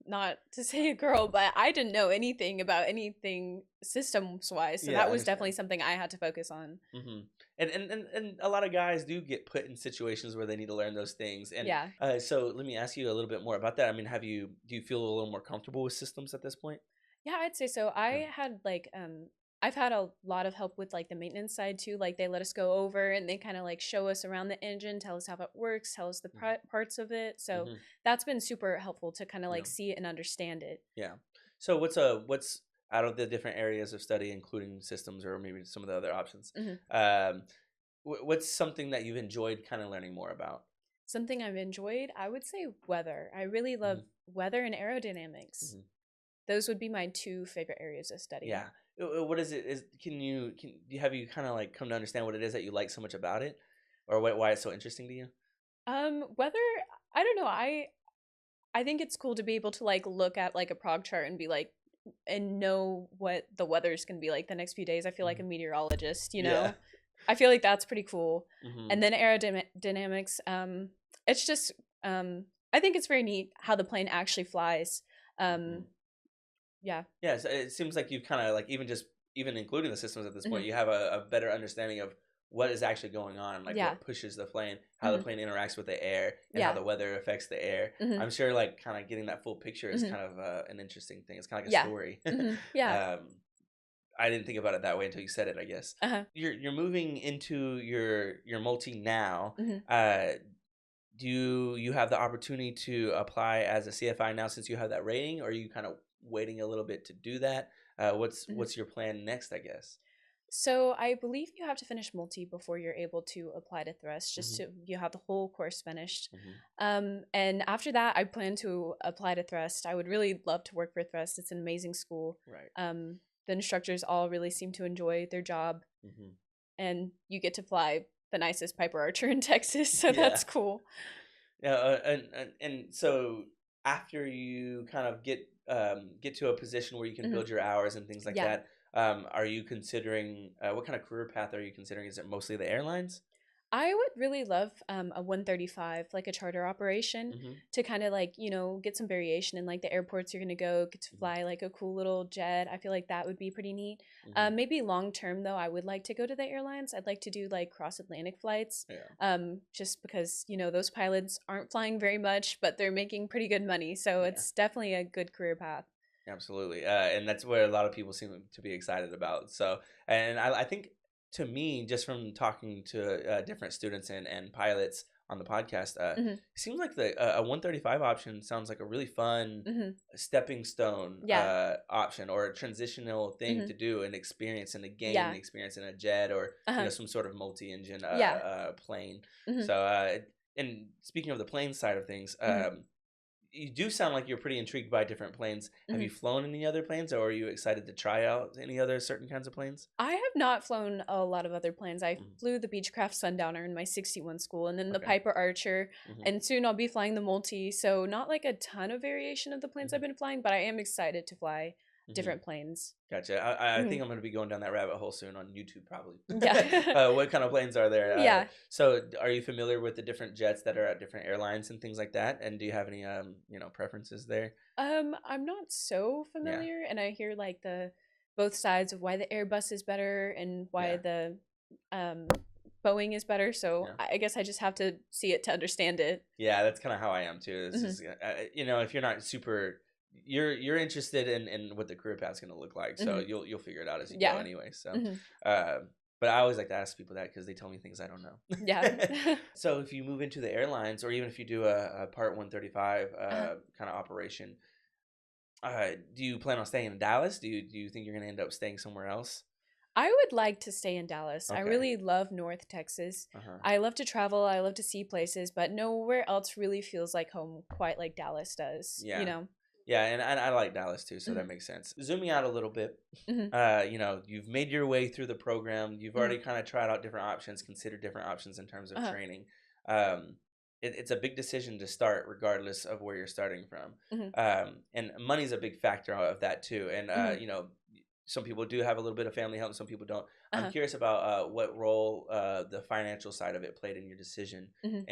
[SPEAKER 2] not to say a girl, but I didn't know anything about anything systems wise. So
[SPEAKER 1] yeah,
[SPEAKER 2] that
[SPEAKER 1] I
[SPEAKER 2] was definitely
[SPEAKER 1] understand.
[SPEAKER 2] something I had to focus on.
[SPEAKER 1] Hmm. And a lot of guys do get put in situations where they need to learn those things. And
[SPEAKER 2] Yeah.
[SPEAKER 1] so let me ask you a little bit more about that. I mean, do you feel a little more comfortable with systems at this point?
[SPEAKER 2] Yeah, I'd say so.
[SPEAKER 1] Yeah.
[SPEAKER 2] I've had a lot of help with like the maintenance side too. Like they let us go over and they kind of like show us around the engine, tell us how it works, tell us the parts of it. So
[SPEAKER 1] Mm-hmm.
[SPEAKER 2] that's been super helpful to kind of
[SPEAKER 1] Yeah.
[SPEAKER 2] like see it and understand it.
[SPEAKER 1] Yeah. So what's out of the different areas of study, including systems or maybe some of the other options?
[SPEAKER 2] Hmm.
[SPEAKER 1] Um, what's something that you've enjoyed kind of learning more about?
[SPEAKER 2] Something I've enjoyed, I would say weather. I really love
[SPEAKER 1] Hmm.
[SPEAKER 2] weather and aerodynamics.
[SPEAKER 1] Hmm.
[SPEAKER 2] Those would be my two favorite areas of study.
[SPEAKER 1] Yeah. What is it? Have you kind of like come to understand what it is that you like so much about it, or why it's so interesting to you?
[SPEAKER 2] Weather, I don't know. I think it's cool to be able to like look at like a prog chart and be like and know what the weather's going to be like the next few days. I feel like a
[SPEAKER 1] Hmm.
[SPEAKER 2] meteorologist,
[SPEAKER 1] Yeah.
[SPEAKER 2] I feel like that's pretty cool.
[SPEAKER 1] Hmm.
[SPEAKER 2] And then aerodynamics, it's just I think it's very neat how the plane actually flies.
[SPEAKER 1] Hmm.
[SPEAKER 2] Um, yeah.
[SPEAKER 1] Yeah. So it seems like you've kind of like even including the systems at this
[SPEAKER 2] Hmm.
[SPEAKER 1] point, you have a better understanding of what is actually going on, like
[SPEAKER 2] Yeah.
[SPEAKER 1] what pushes the plane, how the
[SPEAKER 2] Hmm.
[SPEAKER 1] plane interacts with the air, and how
[SPEAKER 2] Yeah.
[SPEAKER 1] the weather affects the air.
[SPEAKER 2] Hmm.
[SPEAKER 1] I'm sure like kind of getting that full picture is
[SPEAKER 2] Hmm.
[SPEAKER 1] kind of an interesting thing. It's kind of like a
[SPEAKER 2] Yeah.
[SPEAKER 1] story.
[SPEAKER 2] Yeah.
[SPEAKER 1] um, I didn't think about it that way until you said it, I guess.
[SPEAKER 2] Uh-huh.
[SPEAKER 1] You're moving into your multi now.
[SPEAKER 2] Hmm.
[SPEAKER 1] Uh, do you have the opportunity to apply as a CFI now since you have that rating, or are you kind of waiting a little bit to do that?
[SPEAKER 2] Hmm.
[SPEAKER 1] What's your plan next, I guess?
[SPEAKER 2] So I believe you have to finish multi before you're able to apply to thrust, just
[SPEAKER 1] Hmm.
[SPEAKER 2] to you have the whole course finished.
[SPEAKER 1] Hmm.
[SPEAKER 2] And after that, I plan to apply to thrust. I would really love to work for thrust. It's an amazing school.
[SPEAKER 1] Right.
[SPEAKER 2] The instructors all really seem to enjoy their job,
[SPEAKER 1] Hmm.
[SPEAKER 2] and you get to fly the nicest Piper Archer in Texas, so
[SPEAKER 1] Yeah.
[SPEAKER 2] that's cool.
[SPEAKER 1] Yeah. And so after you kind of get to a position where you can
[SPEAKER 2] Hmm.
[SPEAKER 1] build your hours and things like
[SPEAKER 2] Yeah.
[SPEAKER 1] that, are you considering what kind of career path are you considering? Is it mostly the airlines?
[SPEAKER 2] I would really love a 135, like a charter operation,
[SPEAKER 1] Hmm.
[SPEAKER 2] to kind of like, get some variation in like the airports you're going to go, get to
[SPEAKER 1] Hmm.
[SPEAKER 2] fly like a cool little jet. I feel like that would be pretty neat.
[SPEAKER 1] Hmm.
[SPEAKER 2] Maybe long term, though, I would like to go to the airlines. I'd like to do like cross Atlantic flights,
[SPEAKER 1] Yeah.
[SPEAKER 2] just because, those pilots aren't flying very much, but they're making pretty good money. So
[SPEAKER 1] Yeah.
[SPEAKER 2] it's definitely a good career path.
[SPEAKER 1] Absolutely. And that's what a lot of people seem to be excited about. So, and I think to me, just from talking to different students and pilots on the podcast,
[SPEAKER 2] Mhm.
[SPEAKER 1] it seems like a 135 option sounds like a really fun
[SPEAKER 2] Mhm.
[SPEAKER 1] stepping stone
[SPEAKER 2] Yeah.
[SPEAKER 1] option or a transitional thing
[SPEAKER 2] Mhm.
[SPEAKER 1] to do and experience and to gain
[SPEAKER 2] Yeah.
[SPEAKER 1] the experience in a jet or,
[SPEAKER 2] Uh-huh.
[SPEAKER 1] some sort of multi-engine
[SPEAKER 2] Yeah.
[SPEAKER 1] plane.
[SPEAKER 2] Mhm.
[SPEAKER 1] So, and speaking of the plane side of things,
[SPEAKER 2] Mhm.
[SPEAKER 1] you do sound like you're pretty intrigued by different planes. Have
[SPEAKER 2] Mhm.
[SPEAKER 1] you flown any other planes, or are you excited to try out any other certain kinds of planes?
[SPEAKER 2] I have not flown a lot of other planes. I
[SPEAKER 1] Mhm.
[SPEAKER 2] flew the Beechcraft Sundowner in my 61 school, and then the
[SPEAKER 1] Okay.
[SPEAKER 2] Piper Archer,
[SPEAKER 1] Hmm.
[SPEAKER 2] and soon I'll be flying the Multi. So not like a ton of variation of the planes
[SPEAKER 1] Hmm.
[SPEAKER 2] I've been flying, but I am excited to fly
[SPEAKER 1] Hmm.
[SPEAKER 2] different planes.
[SPEAKER 1] Gotcha. I
[SPEAKER 2] Mhm.
[SPEAKER 1] think I'm going to be going down that rabbit hole soon on YouTube, probably.
[SPEAKER 2] Yeah.
[SPEAKER 1] What kind of planes are there?
[SPEAKER 2] Yeah.
[SPEAKER 1] So, are you familiar with the different jets that are at different airlines and things like that? And do you have any, preferences there?
[SPEAKER 2] I'm not so
[SPEAKER 1] Yeah.
[SPEAKER 2] familiar, and I hear like the both sides of why the Airbus is better and why
[SPEAKER 1] Yeah.
[SPEAKER 2] the um Boeing is better. So
[SPEAKER 1] Yeah.
[SPEAKER 2] I guess I just have to see it to understand it.
[SPEAKER 1] Yeah, that's kind of how I am too. This
[SPEAKER 2] Hmm.
[SPEAKER 1] is, if you're not super, you're interested in what the career path's going to look like, so
[SPEAKER 2] Hmm.
[SPEAKER 1] you'll figure it out as you go
[SPEAKER 2] Yeah.
[SPEAKER 1] anyway. So,
[SPEAKER 2] Hmm.
[SPEAKER 1] uh, but I always like to ask people that because they tell me things I don't
[SPEAKER 2] Yeah.
[SPEAKER 1] know. So if you move into the airlines, or even if you do a Part 135
[SPEAKER 2] Uh-huh.
[SPEAKER 1] kind of operation, do you plan on staying in Dallas? Do you think you're going to end up staying somewhere else?
[SPEAKER 2] I would like to stay in Dallas. I
[SPEAKER 1] Okay.
[SPEAKER 2] really love North Texas.
[SPEAKER 1] Uh huh.
[SPEAKER 2] I love to travel. I love to see places, but nowhere else really feels like home quite like Dallas does, you
[SPEAKER 1] Yeah.
[SPEAKER 2] know?
[SPEAKER 1] Yeah, and I like Dallas too, so that
[SPEAKER 2] Hmm.
[SPEAKER 1] makes sense. Zooming out a little bit,
[SPEAKER 2] Hmm.
[SPEAKER 1] you've made your way through the program. You've
[SPEAKER 2] Hmm.
[SPEAKER 1] already kind of tried out different options, considered different options in terms of
[SPEAKER 2] Uh-huh.
[SPEAKER 1] training. Um, it's a big decision to start, regardless of where you're starting from.
[SPEAKER 2] Hmm.
[SPEAKER 1] And money's a big factor of that too. And
[SPEAKER 2] Hmm.
[SPEAKER 1] some people do have a little bit of family help, and some people don't. I'm
[SPEAKER 2] Uh-huh.
[SPEAKER 1] curious about what role the financial side of it played in your decision
[SPEAKER 2] Hmm.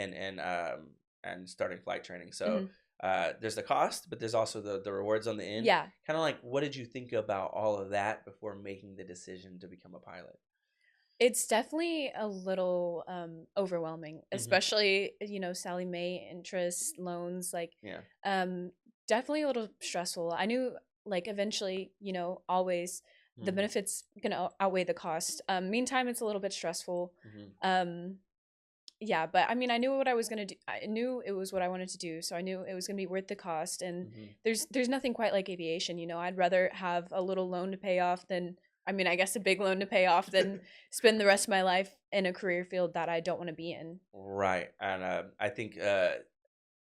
[SPEAKER 1] and starting flight training. So
[SPEAKER 2] Hmm.
[SPEAKER 1] there's the cost, but there's also the rewards on the end.
[SPEAKER 2] Yeah.
[SPEAKER 1] Kind of like, what did you think about all of that before making the decision to become a pilot?
[SPEAKER 2] It's definitely a little overwhelming,
[SPEAKER 1] Hmm.
[SPEAKER 2] especially, Sally Mae interest loans, like
[SPEAKER 1] Yeah.
[SPEAKER 2] um definitely a little stressful. I knew like eventually, always the
[SPEAKER 1] Hmm.
[SPEAKER 2] benefits gonna outweigh the cost. Meantime, it's a little bit stressful.
[SPEAKER 1] Hmm.
[SPEAKER 2] Um yeah, but I mean, I knew what I was gonna do. I knew it was what I wanted to do, so I knew it was gonna be worth the cost. And
[SPEAKER 1] Hmm.
[SPEAKER 2] there's nothing quite like aviation. I'd rather have a little loan to pay off than, I mean, I guess a big loan to pay off than spend the rest of my life in a career field that I don't want to be in.
[SPEAKER 1] Right. And I think,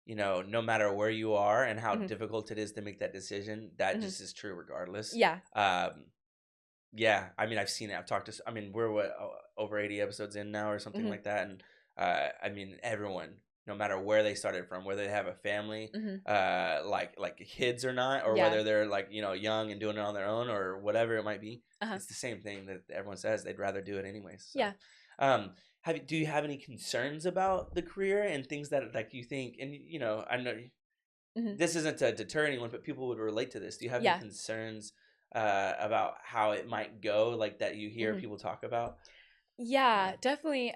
[SPEAKER 1] no matter where you are and how
[SPEAKER 2] Hmm.
[SPEAKER 1] difficult it is to make that decision, that
[SPEAKER 2] Hmm.
[SPEAKER 1] just is true regardless.
[SPEAKER 2] Yeah.
[SPEAKER 1] Um, Yeah, I mean, I've seen it. I've talked to. I mean, we're over 80 episodes in now, or something
[SPEAKER 2] Hmm.
[SPEAKER 1] like that, and I mean, everyone, no matter where they started from, whether they have a family,
[SPEAKER 2] Hmm.
[SPEAKER 1] like kids or not, or
[SPEAKER 2] Yeah.
[SPEAKER 1] whether they're like young and doing it on their own, or whatever it might be,
[SPEAKER 2] Uh-huh.
[SPEAKER 1] it's the same thing that everyone says they'd rather do it anyways. So,
[SPEAKER 2] Yeah.
[SPEAKER 1] um, do you have any concerns about the career and things that like you think, and I know
[SPEAKER 2] Hmm.
[SPEAKER 1] this isn't to deter anyone, but people would relate to this. Do you have any
[SPEAKER 2] Yeah.
[SPEAKER 1] concerns about how it might go, like that you hear
[SPEAKER 2] Hmm.
[SPEAKER 1] people talk about? Yeah,
[SPEAKER 2] Yeah, definitely.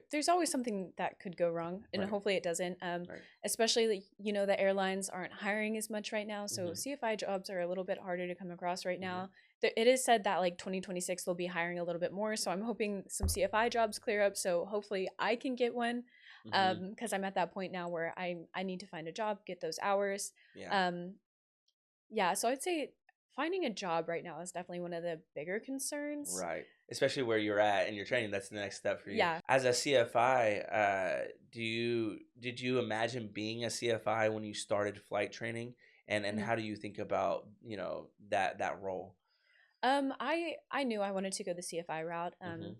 [SPEAKER 2] There's always something that could go wrong, and
[SPEAKER 1] right,
[SPEAKER 2] hopefully it doesn't.
[SPEAKER 1] right.
[SPEAKER 2] Especially like, the airlines aren't hiring as much right now, so
[SPEAKER 1] Mm-hmm,
[SPEAKER 2] CFI jobs are a little bit harder to come across right
[SPEAKER 1] mm-hmm,
[SPEAKER 2] now. It is said that like 2026 they'll be hiring a little bit more, so I'm hoping some CFI jobs clear up. So hopefully I can get one,
[SPEAKER 1] mm-hmm.
[SPEAKER 2] because I'm at that point now where I need to find a job, get those hours.
[SPEAKER 1] Yeah,
[SPEAKER 2] Um, yeah, so I'd say finding a job right now is definitely one of the bigger concerns.
[SPEAKER 1] right. Especially where you're at in your training, that's the next step for you.
[SPEAKER 2] Yeah.
[SPEAKER 1] As a CFI, did you imagine being a CFI when you started flight training, and
[SPEAKER 2] Mhm.
[SPEAKER 1] how do you think about that role?
[SPEAKER 2] I knew I wanted to go the CFI route.
[SPEAKER 1] Mm-hmm,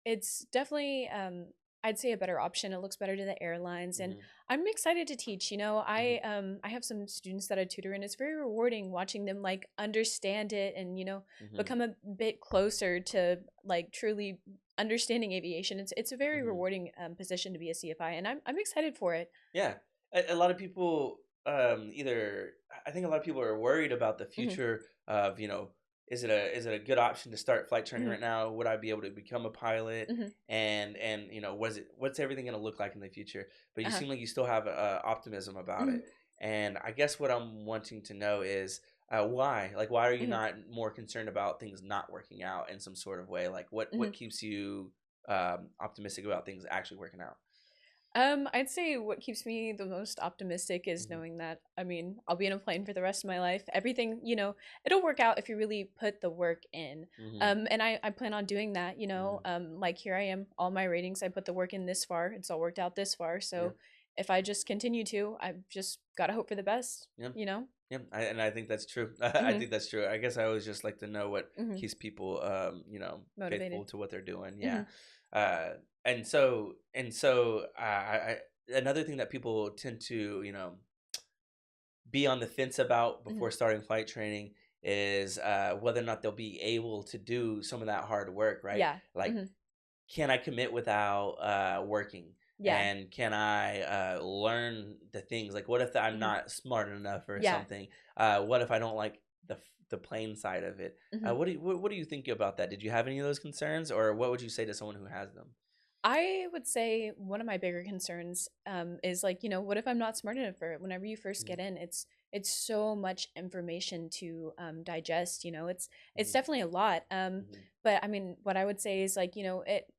[SPEAKER 2] It's definitely I'd say a better option. It looks better to the airlines, and
[SPEAKER 1] mm-hmm,
[SPEAKER 2] I'm excited to teach.
[SPEAKER 1] mm-hmm,
[SPEAKER 2] I have some students that I tutor, and it's very rewarding watching them like understand it and
[SPEAKER 1] mm-hmm,
[SPEAKER 2] become a bit closer to like truly understanding aviation. It's a very
[SPEAKER 1] mm-hmm.
[SPEAKER 2] rewarding position to be a CFI, and I'm excited for it.
[SPEAKER 1] Yeah, a lot of people either I think a lot of people are worried about the
[SPEAKER 2] Hmm.
[SPEAKER 1] future of is it a good option to start flight training
[SPEAKER 2] Hmm.
[SPEAKER 1] right now? Would I be able to become a pilot?
[SPEAKER 2] Hmm.
[SPEAKER 1] And what's everything going to look like in the future? But you
[SPEAKER 2] Uh-huh.
[SPEAKER 1] seem like you still have optimism about
[SPEAKER 2] Hmm.
[SPEAKER 1] it. And I guess what I'm wanting to know is why? Like, why are you
[SPEAKER 2] Mhm.
[SPEAKER 1] not more concerned about things not working out in some sort of way? Like, what
[SPEAKER 2] Mhm.
[SPEAKER 1] keeps you optimistic about things actually working out?
[SPEAKER 2] I'd say what keeps me the most optimistic is
[SPEAKER 1] Hmm.
[SPEAKER 2] knowing that, I mean, I'll be in a plane for the rest of my life. Everything, it'll work out if you really put the work in.
[SPEAKER 1] Hmm.
[SPEAKER 2] And I plan on doing that,
[SPEAKER 1] Hmm.
[SPEAKER 2] like here I am, all my ratings, I put the work in this far. It's all worked out this far.
[SPEAKER 1] Yeah.
[SPEAKER 2] So if I just continue to, I've just got to hope for the best,
[SPEAKER 1] Yeah.
[SPEAKER 2] you know?
[SPEAKER 1] Yeah, and I think that's true. I
[SPEAKER 2] Hmm.
[SPEAKER 1] think that's true. I guess I always just like to know what
[SPEAKER 2] Hmm.
[SPEAKER 1] keeps people,
[SPEAKER 2] Motivated.
[SPEAKER 1] faithful to what they're doing. Yeah,
[SPEAKER 2] Hmm.
[SPEAKER 1] and so another thing that people tend to, be on the fence about
[SPEAKER 2] Hmm.
[SPEAKER 1] before starting flight training is whether or not they'll be able to do some of that hard work. Right?
[SPEAKER 2] Yeah.
[SPEAKER 1] Like,
[SPEAKER 2] Hmm.
[SPEAKER 1] can I commit without working?
[SPEAKER 2] Yeah.
[SPEAKER 1] And can I learn the things? Like, what if I'm
[SPEAKER 2] Hmm.
[SPEAKER 1] not smart enough or
[SPEAKER 2] Yeah.
[SPEAKER 1] something? What if I don't like the plain side of it?
[SPEAKER 2] Hmm.
[SPEAKER 1] What do you think about that? Did you have any of those concerns, or what would you say to someone who has them?
[SPEAKER 2] I would say one of my bigger concerns is like, what if I'm not smart enough for it? Whenever you first
[SPEAKER 1] Mm-hmm.
[SPEAKER 2] get in, it's so much information to digest. It's
[SPEAKER 1] Mm-hmm.
[SPEAKER 2] definitely a lot.
[SPEAKER 1] Mm-hmm.
[SPEAKER 2] But I mean, what I would say is like, it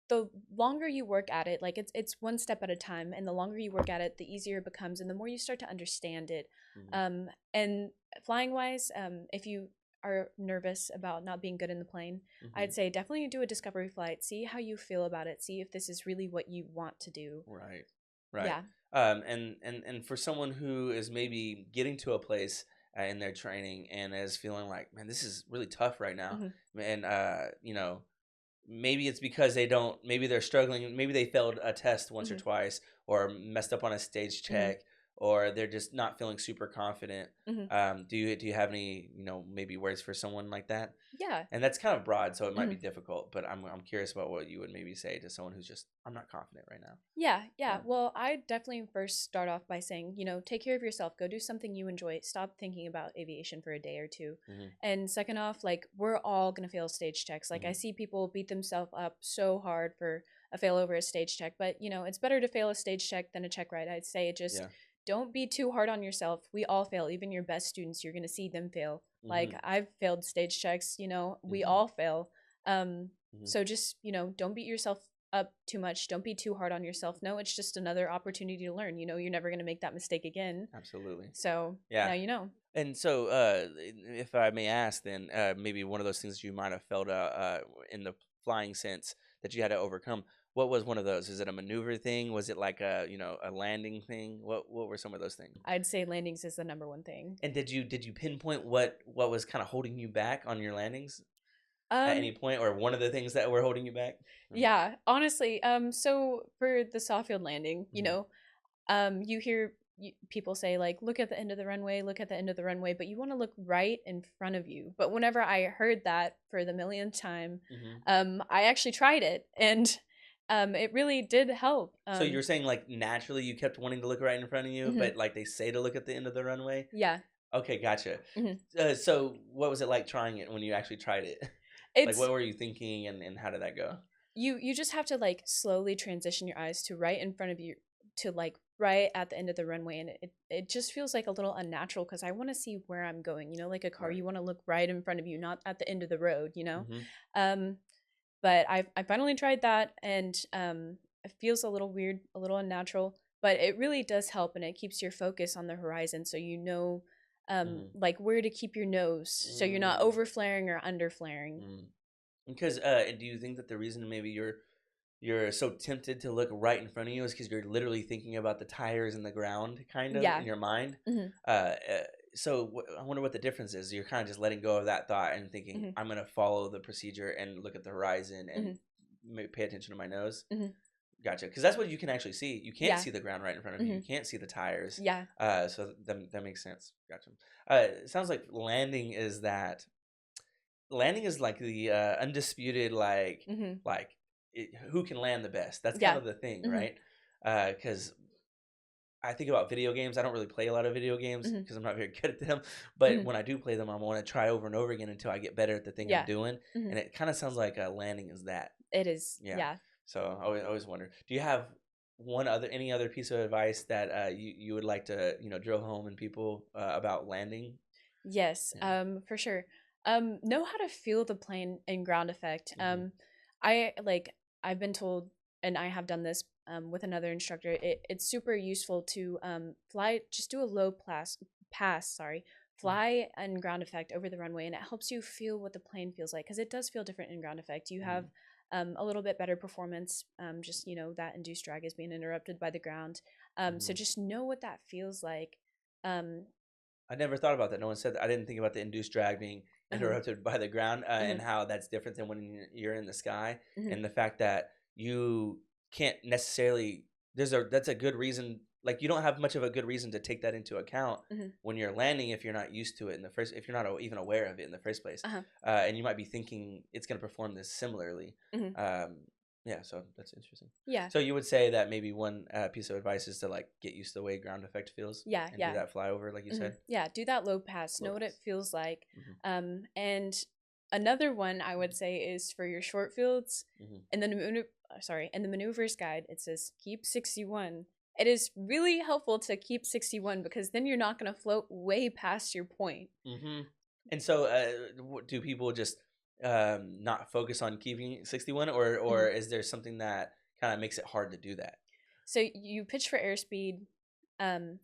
[SPEAKER 2] the longer you work at it, like it's one step at a time, and the longer you work at it, the easier it becomes, and the more you start to understand it.
[SPEAKER 1] Mm-hmm.
[SPEAKER 2] And flying wise, if you are nervous about not being good in the plane,
[SPEAKER 1] Mm-hmm.
[SPEAKER 2] I'd say definitely do a discovery flight. See how you feel about it. See if this is really what you want to do.
[SPEAKER 1] Right. Right.
[SPEAKER 2] Yeah.
[SPEAKER 1] And for someone who is maybe getting to a place in their training and is feeling like, man, this is really tough right now,
[SPEAKER 2] Hmm.
[SPEAKER 1] and maybe it's because they don't, maybe they're struggling, maybe they failed a test once or
[SPEAKER 2] Hmm.
[SPEAKER 1] twice, or messed up on a stage
[SPEAKER 2] Hmm.
[SPEAKER 1] check, or they're just not feeling super confident.
[SPEAKER 2] Hmm.
[SPEAKER 1] Do you have any, maybe words for someone like that?
[SPEAKER 2] Yeah.
[SPEAKER 1] And that's kind of broad, so it might be
[SPEAKER 2] Hmm.
[SPEAKER 1] difficult, but I'm curious about what you would maybe say to someone who's just, I'm not confident right now.
[SPEAKER 2] Yeah, yeah.
[SPEAKER 1] Yeah.
[SPEAKER 2] Well, I definitely first start off by saying, take care of yourself. Go do something you enjoy. Stop thinking about aviation for a day or two.
[SPEAKER 1] Hmm.
[SPEAKER 2] And second off, like we're all gonna fail stage checks. Like I
[SPEAKER 1] Hmm.
[SPEAKER 2] see people beat themselves up so hard for a fail over a stage check, but it's better to fail a stage check than a check ride. I'd say just
[SPEAKER 1] Yeah.
[SPEAKER 2] don't be too hard on yourself. We all fail. Even your best students, you're gonna see them fail. Like
[SPEAKER 1] Hmm.
[SPEAKER 2] I've failed stage checks. We
[SPEAKER 1] Hmm.
[SPEAKER 2] all fail. Um,
[SPEAKER 1] Hmm.
[SPEAKER 2] so just don't beat yourself up too much. Don't be too hard on yourself. No, it's just another opportunity to learn. You're never going to make that mistake again.
[SPEAKER 1] Absolutely.
[SPEAKER 2] So
[SPEAKER 1] Yeah.
[SPEAKER 2] now you know.
[SPEAKER 1] And so, if I may ask, then maybe one of those things you might have felt in the flying sense that you had to overcome. What was one of those? Is it a maneuver thing? Was it like a landing thing? What were some of those things?
[SPEAKER 2] I'd say landings is the number one thing.
[SPEAKER 1] And did you pinpoint what was kind of holding you back on your landings at
[SPEAKER 2] Um,
[SPEAKER 1] any point, or one of the things that were holding you back?
[SPEAKER 2] yeah, honestly, so for the soft field landing,
[SPEAKER 1] Mm-hmm.
[SPEAKER 2] you hear people say like, look at the end of the runway, look at the end of the runway, but you want to look right in front of you. But whenever I heard that for the millionth time,
[SPEAKER 1] Mm-hmm.
[SPEAKER 2] I actually tried it, and it really did help.
[SPEAKER 1] So you're saying like naturally you kept wanting to look right in front of you,
[SPEAKER 2] Mhm.
[SPEAKER 1] but like they say to look at the end of the runway.
[SPEAKER 2] Yeah.
[SPEAKER 1] Okay, gotcha.
[SPEAKER 2] Mhm.
[SPEAKER 1] So what was it like trying it when you actually tried it? Like,
[SPEAKER 2] It's
[SPEAKER 1] what were you thinking, and how did that go?
[SPEAKER 2] you just have to like slowly transition your eyes to right in front of you, to like right at the end of the runway, and it just feels like a little unnatural because I want to see where I'm going, like a car,
[SPEAKER 1] Right.
[SPEAKER 2] you want to look right in front of you, not at the end of the road.
[SPEAKER 1] Mm-hmm.
[SPEAKER 2] um but I finally tried that, and it feels a little weird, a little unnatural, but it really does help, and it keeps your focus on the horizon, so
[SPEAKER 1] Mm-hmm.
[SPEAKER 2] like where to keep your nose so you're not
[SPEAKER 1] Mm-hmm.
[SPEAKER 2] over flaring or under flaring.
[SPEAKER 1] Mm. Because do you think that the reason maybe you're so tempted to look right in front of you is because you're literally thinking about the tires and the ground, kind of in
[SPEAKER 2] Yeah.
[SPEAKER 1] your mind?
[SPEAKER 2] Hmm.
[SPEAKER 1] I wonder what the difference is. You're kind of just letting go of that thought and thinking,
[SPEAKER 2] Hmm.
[SPEAKER 1] I'm gonna follow the procedure and look at the horizon and
[SPEAKER 2] Hmm.
[SPEAKER 1] pay attention to my nose.
[SPEAKER 2] Hmm.
[SPEAKER 1] Gotcha. Because that's what you can actually see. You can't
[SPEAKER 2] Yeah.
[SPEAKER 1] see the ground right in front of you.
[SPEAKER 2] Hmm.
[SPEAKER 1] You can't see the tires.
[SPEAKER 2] Yeah.
[SPEAKER 1] So that makes sense. Gotcha. It sounds like landing is like the undisputed,
[SPEAKER 2] Hmm.
[SPEAKER 1] like who can land the best. That's kind
[SPEAKER 2] Yeah.
[SPEAKER 1] of the thing,
[SPEAKER 2] Hmm.
[SPEAKER 1] right? Because I think about video games. I don't really play a lot of video games
[SPEAKER 2] Hmm.
[SPEAKER 1] because I'm not very good at them. But
[SPEAKER 2] Hmm.
[SPEAKER 1] when I do play them, I want to try over and over again until I get better at the thing I'm
[SPEAKER 2] Yeah.
[SPEAKER 1] doing.
[SPEAKER 2] Hmm.
[SPEAKER 1] And it kind of sounds like landing is that.
[SPEAKER 2] It is.
[SPEAKER 1] Yeah.
[SPEAKER 2] Yeah.
[SPEAKER 1] So I always wonder. Do you have any other piece of advice that you would like to drill home in people about landing?
[SPEAKER 2] Yes,
[SPEAKER 1] Yeah.
[SPEAKER 2] for sure. Know how to feel the plane and ground effect.
[SPEAKER 1] Hmm.
[SPEAKER 2] I like I've been told, and I have done this with another instructor. It's super useful to fly. Just do a low pass. Sorry, fly and ground effect over the runway, and it helps you feel what the plane feels like because it does feel different in ground effect. You have
[SPEAKER 1] Hmm.
[SPEAKER 2] a little bit better performance. Just that induced drag is being interrupted by the ground. So
[SPEAKER 1] Hmm.
[SPEAKER 2] just know what that feels like. Um,
[SPEAKER 1] I never thought about that. No one said that. I didn't think about the induced drag being
[SPEAKER 2] uh-huh,
[SPEAKER 1] interrupted by the ground, and
[SPEAKER 2] uh-huh,
[SPEAKER 1] how that's different than when you're in the sky,
[SPEAKER 2] uh-huh.
[SPEAKER 1] and the fact that you can't necessarily. That's a good reason. Like, you don't have much of a good reason to take that into account
[SPEAKER 2] Mhm.
[SPEAKER 1] when you're landing if you're not used to it if you're not even aware of it in the first place,
[SPEAKER 2] Uh-huh.
[SPEAKER 1] and you might be thinking it's going to perform this similarly.
[SPEAKER 2] Mhm.
[SPEAKER 1] Um, yeah, so that's interesting.
[SPEAKER 2] Yeah.
[SPEAKER 1] So you would say that maybe one piece of advice is to like get used to the way ground effect feels
[SPEAKER 2] Yeah,
[SPEAKER 1] and do
[SPEAKER 2] yeah.
[SPEAKER 1] that flyover, like you said.
[SPEAKER 2] Yeah, do that low pass.
[SPEAKER 1] Low
[SPEAKER 2] Know what it
[SPEAKER 1] pass.
[SPEAKER 2] feels like.
[SPEAKER 1] Mhm,
[SPEAKER 2] And another one I would say is for your short fields.
[SPEAKER 1] mhm,
[SPEAKER 2] In the in the maneuvers guide, it says keep 61. It is really helpful to keep 61 because then you're not going to float way past your point.
[SPEAKER 1] mhm. And so, do people just not focus on keeping 61, or
[SPEAKER 2] Mhm.
[SPEAKER 1] is there something that kind of makes it hard to do that?
[SPEAKER 2] So you pitch for airspeed, um,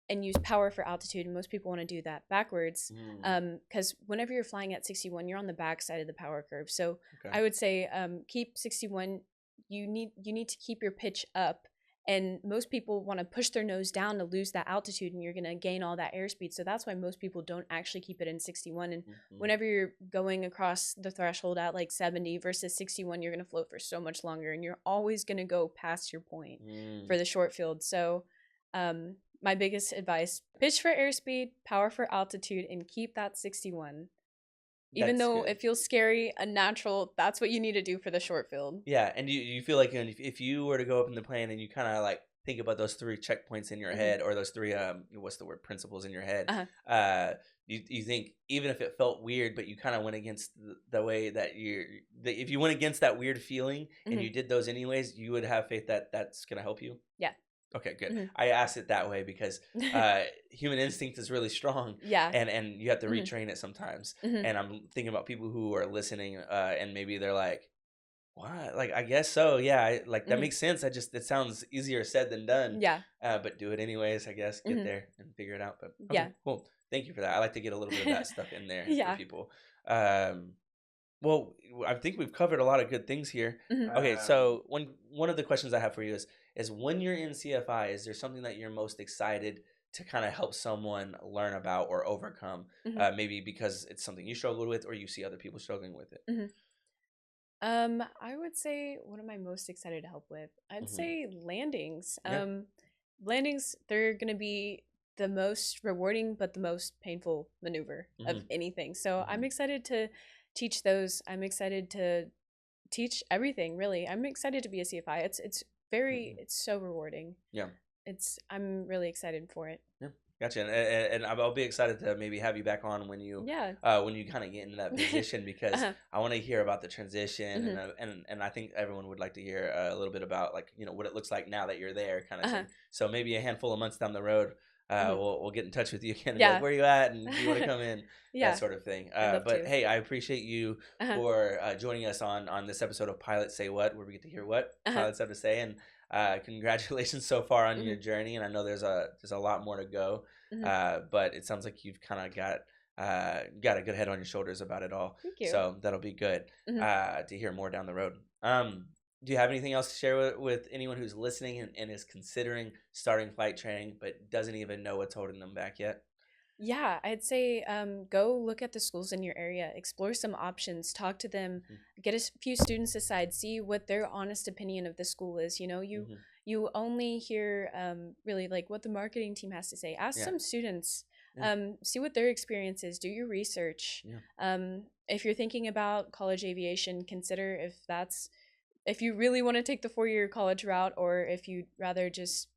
[SPEAKER 2] and use power for altitude, and most people want to do that backwards.
[SPEAKER 1] Mm,
[SPEAKER 2] Because whenever you're flying at 61, you're on the back side of the power curve. So
[SPEAKER 1] okay.
[SPEAKER 2] I would say keep 61. You need to keep your pitch up, and most people want to push their nose down to lose that altitude, and you're gonna gain all that airspeed. So that's why most people don't actually keep it in 61. And
[SPEAKER 1] Mhm,
[SPEAKER 2] whenever you're going across the threshold at like 70 versus 61, you're gonna float for so much longer, and you're always gonna go past your point
[SPEAKER 1] mm.
[SPEAKER 2] for the short field. So, my biggest advice: pitch for airspeed, power for altitude, and keep that 61. Even
[SPEAKER 1] That's
[SPEAKER 2] though
[SPEAKER 1] good.
[SPEAKER 2] it feels scary, unnatural, that's what you need to do for the short field.
[SPEAKER 1] Yeah, and you feel like, if you were to go up in the plane and you kind of like think about those three checkpoints in your
[SPEAKER 2] Hmm.
[SPEAKER 1] head, or those three what's the word, principles in your head,
[SPEAKER 2] Uh-huh.
[SPEAKER 1] uh you think even if it felt weird, but you kind of went against the way that if you went against that weird feeling and
[SPEAKER 2] Hmm.
[SPEAKER 1] you did those anyways, you would have faith that that's gonna help you.
[SPEAKER 2] Yeah.
[SPEAKER 1] Okay, good.
[SPEAKER 2] Hmm.
[SPEAKER 1] I asked it that way because human instinct is really strong,
[SPEAKER 2] Yeah.
[SPEAKER 1] and you have to
[SPEAKER 2] Hmm.
[SPEAKER 1] retrain it sometimes.
[SPEAKER 2] Hmm.
[SPEAKER 1] And I'm thinking about people who are listening, and maybe they're like, what? Like, I guess so. Yeah, like that
[SPEAKER 2] Hmm.
[SPEAKER 1] makes sense. It sounds easier said than done.
[SPEAKER 2] Yeah.
[SPEAKER 1] But do it anyways, I guess. Get
[SPEAKER 2] Hmm.
[SPEAKER 1] there and figure it out. But okay,
[SPEAKER 2] Yeah.
[SPEAKER 1] cool. Thank you for that. I like to get a little bit of that stuff in there for
[SPEAKER 2] Yeah.
[SPEAKER 1] people. Um, well, I think we've covered a lot of good things here.
[SPEAKER 2] Hmm.
[SPEAKER 1] Okay, so one of the questions I have for you is when you're in CFI, is there something that you're most excited to kind of help someone learn about or overcome?
[SPEAKER 2] Hmm.
[SPEAKER 1] Maybe because it's something you struggled with, or you see other people struggling with it.
[SPEAKER 2] Hmm. I would say what am I most excited to help with? I'd
[SPEAKER 1] Hmm.
[SPEAKER 2] say landings.
[SPEAKER 1] Yeah.
[SPEAKER 2] Landings, they're gonna be the most rewarding but the most painful maneuver of
[SPEAKER 1] Hmm.
[SPEAKER 2] anything. So I'm
[SPEAKER 1] Hmm.
[SPEAKER 2] excited to teach those. I'm excited to teach everything, really. I'm excited to be a CFI.
[SPEAKER 1] Hmm.
[SPEAKER 2] It's so rewarding.
[SPEAKER 1] Yeah.
[SPEAKER 2] I'm really excited for it.
[SPEAKER 1] Yeah, gotcha. And I'll be excited to maybe have you back on
[SPEAKER 2] Yeah.
[SPEAKER 1] when you kind of get into that position, because
[SPEAKER 2] Uh-huh.
[SPEAKER 1] I want to hear about the transition,
[SPEAKER 2] Hmm.
[SPEAKER 1] and I think everyone would like to hear a little bit about, like, what it looks like now that you're there, kind of
[SPEAKER 2] Uh-huh.
[SPEAKER 1] thing. So maybe a handful of months down the road,
[SPEAKER 2] Hmm.
[SPEAKER 1] we'll get in touch with you again and be like,
[SPEAKER 2] Yeah.
[SPEAKER 1] where are you at, and do you want to come in, that
[SPEAKER 2] Yeah.
[SPEAKER 1] sort of thing.
[SPEAKER 2] I'd love
[SPEAKER 1] But
[SPEAKER 2] to.
[SPEAKER 1] hey, I appreciate you
[SPEAKER 2] Uh-huh.
[SPEAKER 1] for joining us on this episode of Pilots Say What, where we get to hear what
[SPEAKER 2] Uh-huh.
[SPEAKER 1] pilots have to say. And congratulations so far on your
[SPEAKER 2] Hmm.
[SPEAKER 1] journey, and I know there's a lot more to go.
[SPEAKER 2] Hmm.
[SPEAKER 1] But it sounds like you've kind of got a good head on your shoulders about it all.
[SPEAKER 2] Thank you.
[SPEAKER 1] So that'll be good
[SPEAKER 2] Hmm.
[SPEAKER 1] to hear more down the road. Do you have anything else to share with anyone who's listening, and is considering starting flight training but doesn't even know what's holding them back yet?
[SPEAKER 2] Yeah, I'd say go look at the schools in your area, explore some options, talk to them,
[SPEAKER 1] Hmm.
[SPEAKER 2] get a few students aside, see what their honest opinion of the school is.
[SPEAKER 1] Hmm.
[SPEAKER 2] You only hear really like what the marketing team has to say. Ask
[SPEAKER 1] Yeah.
[SPEAKER 2] some students,
[SPEAKER 1] Yeah.
[SPEAKER 2] see what their experience is. Do your research.
[SPEAKER 1] Yeah.
[SPEAKER 2] If you're thinking about college aviation, consider if you really want to take the 4 year college route, or if you'd rather just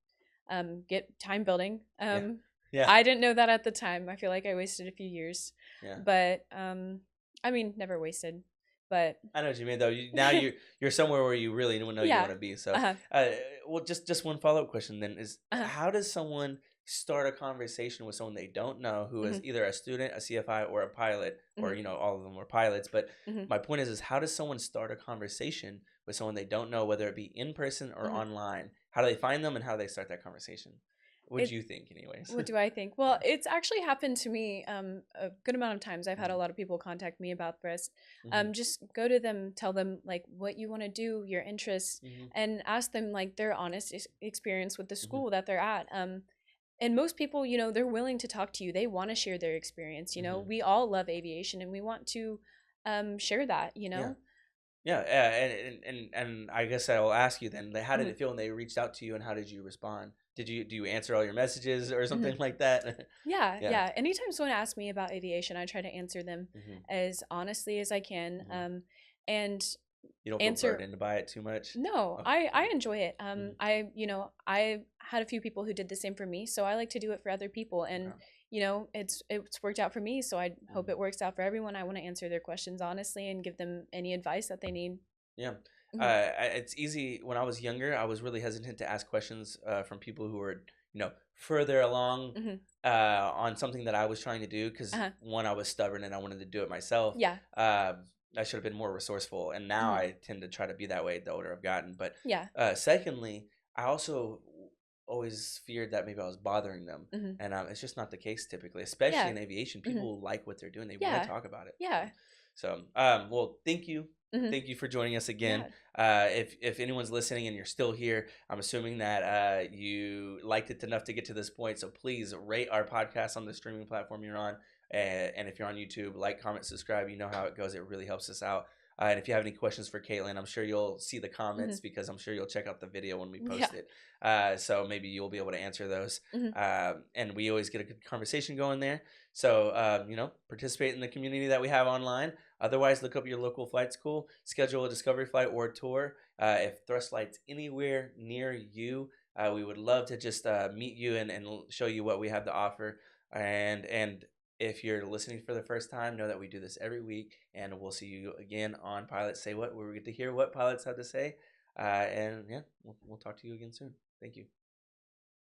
[SPEAKER 2] get time building.
[SPEAKER 1] Yeah. Yeah.
[SPEAKER 2] I didn't know that at the time. I feel like I wasted a few years,
[SPEAKER 1] Yeah.
[SPEAKER 2] but I mean, never wasted. But
[SPEAKER 1] I know what you mean, though. Now you're somewhere where you really know you want
[SPEAKER 2] yeah.
[SPEAKER 1] to be. So,
[SPEAKER 2] Uh-huh.
[SPEAKER 1] uh, well, just one follow up question then is:
[SPEAKER 2] Uh-huh.
[SPEAKER 1] how does someone start a conversation with someone they don't know who is
[SPEAKER 2] Mhm.
[SPEAKER 1] either a student, a CFI, or a pilot, or
[SPEAKER 2] Mhm.
[SPEAKER 1] all of them were pilots? But
[SPEAKER 2] Mhm.
[SPEAKER 1] my point is how does someone start a conversation with someone they don't know, whether it be in person or
[SPEAKER 2] Mhm.
[SPEAKER 1] online? How do they find them, and how do they start that conversation? What do
[SPEAKER 2] It
[SPEAKER 1] you think, anyways?
[SPEAKER 2] What do I think? Well,
[SPEAKER 1] Yeah.
[SPEAKER 2] it's actually happened to me a good amount of times. I've had a
[SPEAKER 1] Hmm.
[SPEAKER 2] lot of people contact me about this.
[SPEAKER 1] Hmm.
[SPEAKER 2] Just go to them, tell them like what you want to do, your interests,
[SPEAKER 1] Hmm.
[SPEAKER 2] and ask them like their honest experience with the
[SPEAKER 1] Hmm.
[SPEAKER 2] school that they're at. And most people, they're willing to talk to you. They want to share their experience.
[SPEAKER 1] Hmm.
[SPEAKER 2] We all love aviation, and we want to share that.
[SPEAKER 1] Yeah. Yeah, and I guess I'll ask you then, like, how did
[SPEAKER 2] Mhm.
[SPEAKER 1] it feel when they reached out to you, and how did you respond? Do you answer all your messages or
[SPEAKER 2] Mhm.
[SPEAKER 1] something like that?
[SPEAKER 2] Yeah,
[SPEAKER 1] Yeah.
[SPEAKER 2] yeah. Anytime someone asks me about aviation, I try to answer them
[SPEAKER 1] Hmm.
[SPEAKER 2] as honestly as I can.
[SPEAKER 1] Hmm.
[SPEAKER 2] And
[SPEAKER 1] You don't feel
[SPEAKER 2] answer
[SPEAKER 1] burdened by it too much?
[SPEAKER 2] no,
[SPEAKER 1] Okay,
[SPEAKER 2] I
[SPEAKER 1] good.
[SPEAKER 2] enjoy it.
[SPEAKER 1] Hmm.
[SPEAKER 2] I had a few people who did the same for me, so I like to do it for other people. And
[SPEAKER 1] Okay.
[SPEAKER 2] it's worked out for me, so I hope
[SPEAKER 1] Hmm.
[SPEAKER 2] it works out for everyone. I want to answer their questions honestly and give them any advice that they need.
[SPEAKER 1] Yeah.
[SPEAKER 2] Hmm.
[SPEAKER 1] It's easy. When I was younger, I was really hesitant to ask questions from people who were, further along
[SPEAKER 2] Hmm.
[SPEAKER 1] on something that I was trying to do. Because
[SPEAKER 2] Uh-huh.
[SPEAKER 1] one, I was stubborn and I wanted to do it myself.
[SPEAKER 2] Yeah.
[SPEAKER 1] I should have been more resourceful, and now
[SPEAKER 2] Hmm.
[SPEAKER 1] I tend to try to be that way the older I've gotten. But
[SPEAKER 2] Yeah.
[SPEAKER 1] secondly, I also always feared that maybe I was bothering them,
[SPEAKER 2] Hmm.
[SPEAKER 1] and it's just not the case typically. Especially
[SPEAKER 2] Yeah.
[SPEAKER 1] in aviation,
[SPEAKER 2] Hmm.
[SPEAKER 1] people like what they're doing; they want to
[SPEAKER 2] Yeah.
[SPEAKER 1] talk about it.
[SPEAKER 2] Yeah.
[SPEAKER 1] Well,
[SPEAKER 2] Hmm.
[SPEAKER 1] thank you for joining us again.
[SPEAKER 2] Yeah.
[SPEAKER 1] If anyone's listening and you're still here, I'm assuming that you liked it enough to get to this point. So please rate our podcast on the streaming platform you're on, and if you're on YouTube, like, comment, subscribe. You know how it goes; it really helps us out. And if you have any questions for Katelyn, I'm sure you'll see the
[SPEAKER 2] Hmm.
[SPEAKER 1] comments because I'm sure you'll check out the video when we
[SPEAKER 2] Yeah.
[SPEAKER 1] post it. So maybe you'll be able to answer those.
[SPEAKER 2] Hmm.
[SPEAKER 1] And we always get a good conversation going there. So, participate in the community that we have online. Otherwise, look up your local flight school, schedule a discovery flight or a tour. If Thrust Flight's anywhere near you, we would love to just meet you and show you what we have to offer. And if you're listening for the first time, know that we do this every week, and we'll see you again on Pilots Say What, where we get to hear what pilots have to say. And yeah, we'll talk to you again soon. Thank you.